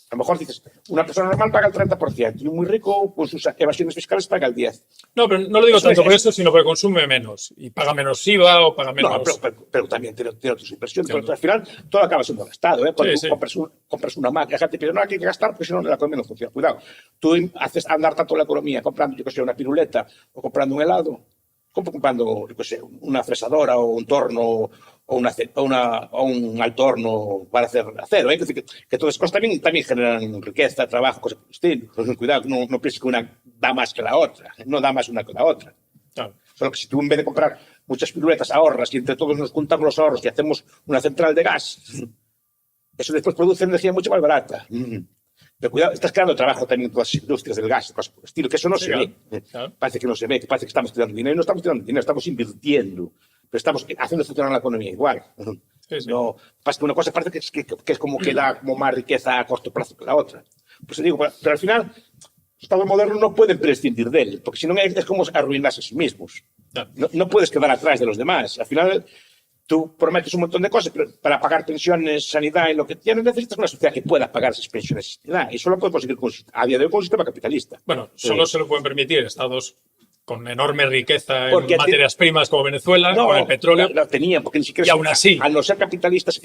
A lo mejor dices, una persona normal paga el 30% y un muy rico con sus evasiones fiscales paga el 10%. No, pero no lo digo tanto por eso, sino porque consume menos y paga menos IVA o paga menos... No, pero también tiene otras inversiones. Pero al final todo acaba siendo gastado. Cuando compras una máquina, la gente pide, no, hay que gastar porque si no la economía no funciona. Cuidado, tú haces andar tanto la economía comprando, yo que sé, una piruleta o comprando un helado, comprando, yo que sé, una fresadora o un torno o un altorno para hacer acero. Es decir, que todas esas cosas también generan riqueza, trabajo, cosas por el estilo. Cuidado, no pienses que una da más que la otra. No da más una que la otra. Claro. Solo que si tú en vez de comprar muchas piruletas ahorras y entre todos nos juntamos los ahorros y hacemos una central de gas, eso después produce energía mucho más barata. Pero cuidado, estás creando trabajo también en todas las industrias del gas, cosas por el estilo, que eso no se ve. Claro. Parece que no se ve, que parece que estamos tirando dinero. Y no estamos tirando dinero, estamos invirtiendo. Pero estamos haciendo funcionar la economía igual. Sí. No, pasa que una cosa parece que es como que da como más riqueza a corto plazo que la otra. Pues digo, pero al final, los estados modernos no pueden prescindir de él, porque si no es como arruinarse a sí mismos. No puedes quedar atrás de los demás. Al final, tú prometes un montón de cosas, pero para pagar pensiones, sanidad y lo que tienes, necesitas una sociedad que pueda pagar esas pensiones y sanidad. Y eso lo puede conseguir a día de hoy con un sistema capitalista. Bueno, solo se lo pueden permitir estados con enorme riqueza en materias primas como Venezuela, con el petróleo. No tenían, porque ni siquiera... Y aún así... Al no ser capitalistas,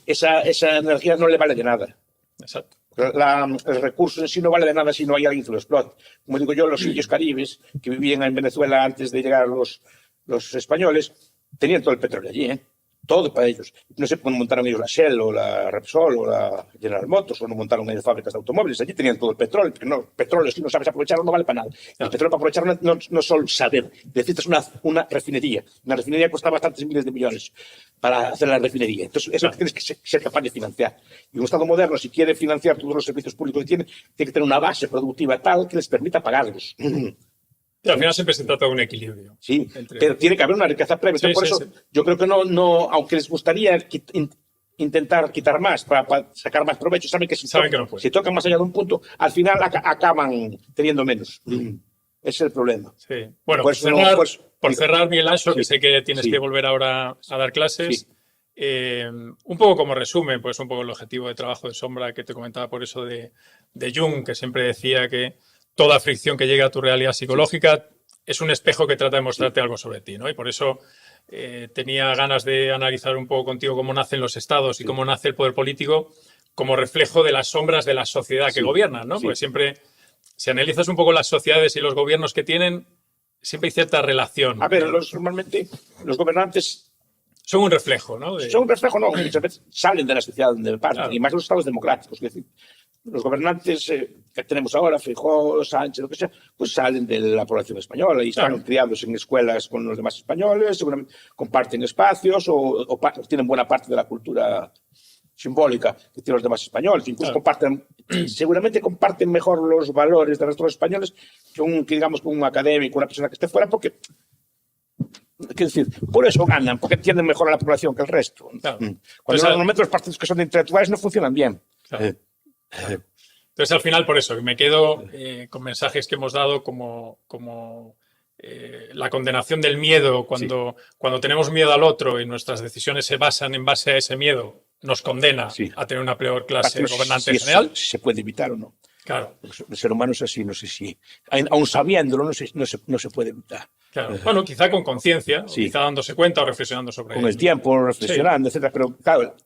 esa energía no le vale de nada. Exacto. El recurso en sí no vale de nada si no hay alguien que lo explote. Como digo yo, los indios caribes que vivían en Venezuela antes de llegar los españoles, tenían todo el petróleo allí, todo para ellos. No sé cuándo montaron ellos la Shell o la Repsol o la General Motors, o no montaron ellos fábricas de automóviles. Allí tenían todo el petróleo, porque no, petróleo, si no sabes aprovecharlo, no vale para nada. El petróleo para aprovecharlo no es solo saber. Necesitas una refinería. Una refinería cuesta bastantes miles de millones para hacer la refinería. Entonces, eso tienes que ser capaz de financiar. Y un Estado moderno, si quiere financiar todos los servicios públicos que tiene que tener una base productiva tal que les permita pagarlos. Y al final siempre se trata de un equilibrio. Sí, pero tiene que haber una riqueza previa. Sí, por eso yo creo que no, aunque les gustaría intentar quitar más para sacar más provecho, saben que si tocan más allá de un punto, al final acaban teniendo menos. Ese es el problema. Sí. Bueno, por cerrar, Miguel Anxo, que sé que tienes que volver ahora a dar clases, un poco como resumen, pues un poco el objetivo de trabajo de sombra que te comentaba por eso de Jung, que siempre decía que toda fricción que llega a tu realidad psicológica es un espejo que trata de mostrarte algo sobre ti, ¿no? Y por eso tenía ganas de analizar un poco contigo cómo nacen los estados y cómo nace el poder político como reflejo de las sombras de la sociedad que gobiernan, ¿no? Porque siempre, si analizas un poco las sociedades y los gobiernos que tienen, siempre hay cierta relación. A ver, normalmente los gobernantes son un reflejo, ¿no? Son un reflejo, no, muchas veces salen de la sociedad donde parten, y más los estados democráticos. Es decir, los gobernantes que tenemos ahora, Feijóo, Sánchez, lo que sea, pues salen de la población española y están criados en escuelas con los demás españoles, seguramente comparten espacios o tienen buena parte de la cultura simbólica que tienen los demás españoles. Incluso seguramente comparten mejor los valores del resto de los españoles que digamos, con un académico, una persona que esté fuera, porque... Quiero decir, por eso ganan, porque entienden mejor a la población que el resto. Cuando normalmente los partidos que son intelectuales no funcionan bien. Entonces, al final, por eso, me quedo con mensajes que hemos dado como la condenación del miedo. Cuando tenemos miedo al otro y nuestras decisiones se basan en base a ese miedo, nos condena a tener una peor clase de gobernante en general. Si se puede evitar o no. Claro. El ser humano es así, no sé si... Aun sabiéndolo, no se puede evitar. Claro. Bueno, quizá con conciencia, quizá dándose cuenta o reflexionando sobre ello. Con el tiempo, reflexionando, etcétera. Pero, claro,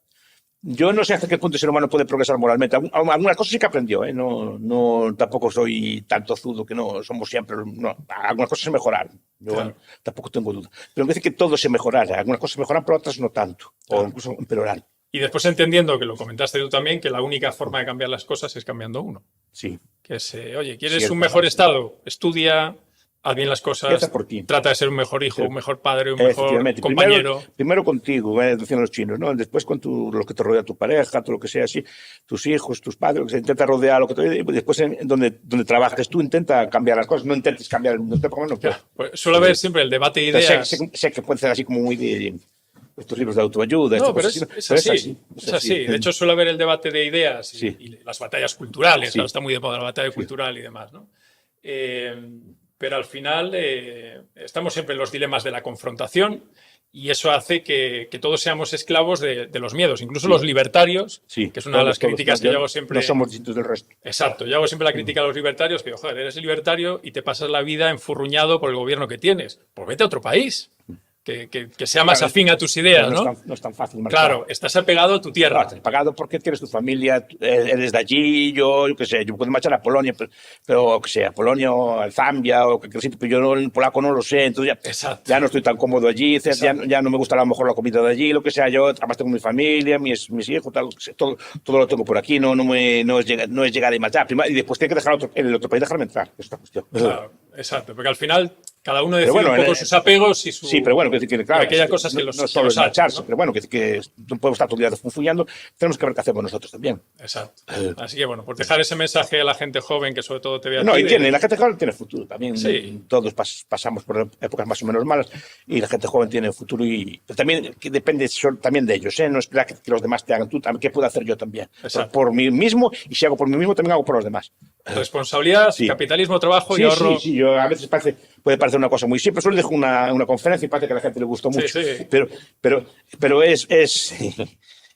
yo no sé hasta qué punto el ser humano puede progresar moralmente. Algunas cosas sí que aprendió, ¿eh? No, tampoco soy tan tozudo que no somos siempre... No, algunas cosas se mejoraron. Yo tampoco tengo duda. Pero me parece que todo se mejorara. Algunas cosas se mejoran, pero otras no tanto. O incluso empeoraron. Y después entendiendo, que lo comentaste tú también, que la única forma de cambiar las cosas es cambiando uno. Sí. Que es, oye, ¿quieres un mejor estado? Estudia, haz bien las cosas, trata de ser un mejor hijo, un mejor padre, un mejor compañero. Primero contigo, decían los chinos, ¿no? Después con lo que te rodea, tu pareja, todo lo que sea así, tus hijos, tus padres, lo que se intenta rodear, lo que te... Después donde trabajes tú, intenta cambiar las cosas, no intentes cambiar el mundo. Pues suele haber siempre el debate de ideas. Sé que puede ser así como muy de... Estos libros de autoayuda. No, pero es así. De hecho, suele haber el debate de ideas y las batallas culturales. Ahora está muy de moda la batalla cultural y demás, ¿no? Pero al final estamos siempre en los dilemas de la confrontación y eso hace que todos seamos esclavos de los miedos. Incluso los libertarios, que es una de las críticas que yo hago siempre. No somos distintos del resto. Exacto. Yo hago siempre la crítica a los libertarios que, joder, eres libertario y te pasas la vida enfurruñado por el gobierno que tienes. Pues vete a otro país. Que sea más afín a tus ideas, ¿no? No es tan fácil marcar. Claro, estás apegado a tu tierra. Estás apegado porque tienes tu familia, eres de allí, yo qué sé, yo puedo marchar a Polonia, pero que sea, a Polonia o a Zambia, o que sitio, pero yo el polaco no lo sé, entonces ya no estoy tan cómodo allí, ya no me gusta a lo mejor la comida de allí, lo que sea, yo además tengo mi familia, mis hijos, todo lo tengo por aquí, no es llegar y marchar, y después tiene que dejar en el otro país, dejarme entrar, es esta cuestión. Claro, exacto, porque al final cada uno decide un poco sus apegos y Sí, pero bueno, claro, aquellas cosas que no solo es marcharse, ¿no? Pero bueno, que no podemos estar todo el día funfuñando, tenemos que ver qué hacemos nosotros también. Exacto. Así que bueno, por dejar ese mensaje a la gente joven que sobre todo te vea. La gente joven tiene futuro también. Sí. Todos pasamos por épocas más o menos malas y la gente joven tiene futuro pero también que depende también de ellos, ¿eh? No esperar que los demás te hagan tú, también qué puedo hacer yo también. Por mí mismo, y si hago por mí mismo, también hago por los demás. Responsabilidad, capitalismo, trabajo y ahorro. Sí, yo a veces puede parecer una cosa muy simple. Solo dejo una conferencia y parece que a la gente le gustó mucho. Sí. Pero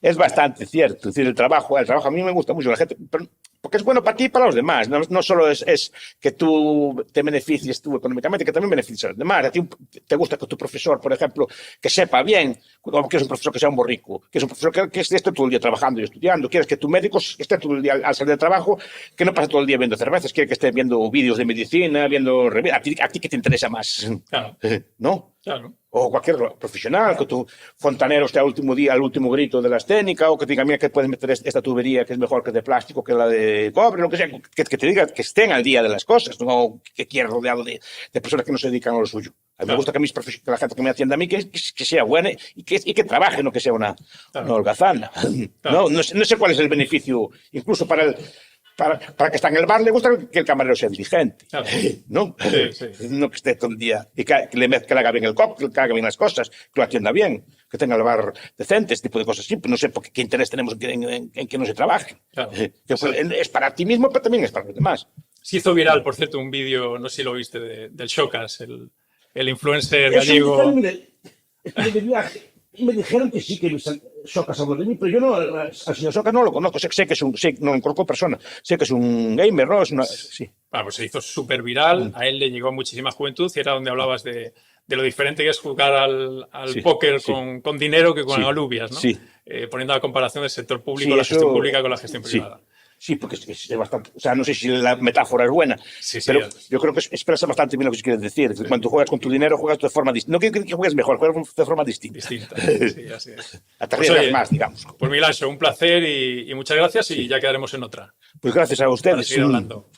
es bastante cierto. Es decir, el trabajo a mí me gusta mucho. La gente, porque es bueno para ti y para los demás. No solo es que tú te beneficies tú económicamente, que también beneficias a los demás. A ti te gusta que tu profesor, por ejemplo, que sepa bien, o que es un profesor que sea un borrico, que es un profesor que esté todo el día trabajando y estudiando. Quieres que tu médico esté todo el día al salir de trabajo, que no pase todo el día viendo cervezas, quiere que esté viendo vídeos de medicina, viendo revistas. ¿A ti qué te interesa más? Claro. ¿No? Claro. O cualquier profesional, que tu fontanero esté al último día, al último grito de las técnicas, o que te diga, mira, que puedes meter esta tubería que es mejor que de plástico que la de cobre, lo que sea, que te diga que estén al día de las cosas, no que quieras rodeado de personas que no se dedican a lo suyo. A mí me gusta que, que la gente que me atienda a mí que sea buena y que trabaje, no que sea una holgazana. Claro. No sé cuál es el beneficio, incluso para que está en el bar le gusta que el camarero sea diligente, Claro. ¿no? Sí. No que esté todo el día y que le haga bien el cóctel, que haga bien las cosas, que lo atienda bien, que tenga el bar decente, este tipo de cosas así. Pues no sé qué interés tenemos en que no se trabaje. Claro. Es para ti mismo, pero también es para los demás. Se hizo viral, por cierto, un vídeo, no sé si lo viste, del Xocas, el influencer Eso gallego. de viaje. Y me dijeron que sí, que Socas habló de mí, pero yo no, al señor Socas no lo conozco. Sé que es no lo conozco persona. Sé que es un gamer, ¿no? Sí. Bueno, pues se hizo súper viral, a él le llegó muchísima juventud y era donde hablabas de lo diferente que es jugar al póker con dinero que con alubias, ¿no? Sí. Poniendo la comparación del sector público, Sí, la gestión pública con la gestión privada. Sí, porque es bastante. O sea, no sé si la metáfora es buena, pero yo creo que expresa bastante bien lo que quieres decir. Cuando juegas con tu dinero, juegas de forma distinta. No que juegues mejor, juegas de forma distinta. Sí, así es. Te arriesgas más, digamos. Pues Miguel Anxo, un placer y muchas gracias y ya quedaremos en otra. Pues gracias a ustedes. Para seguir hablando.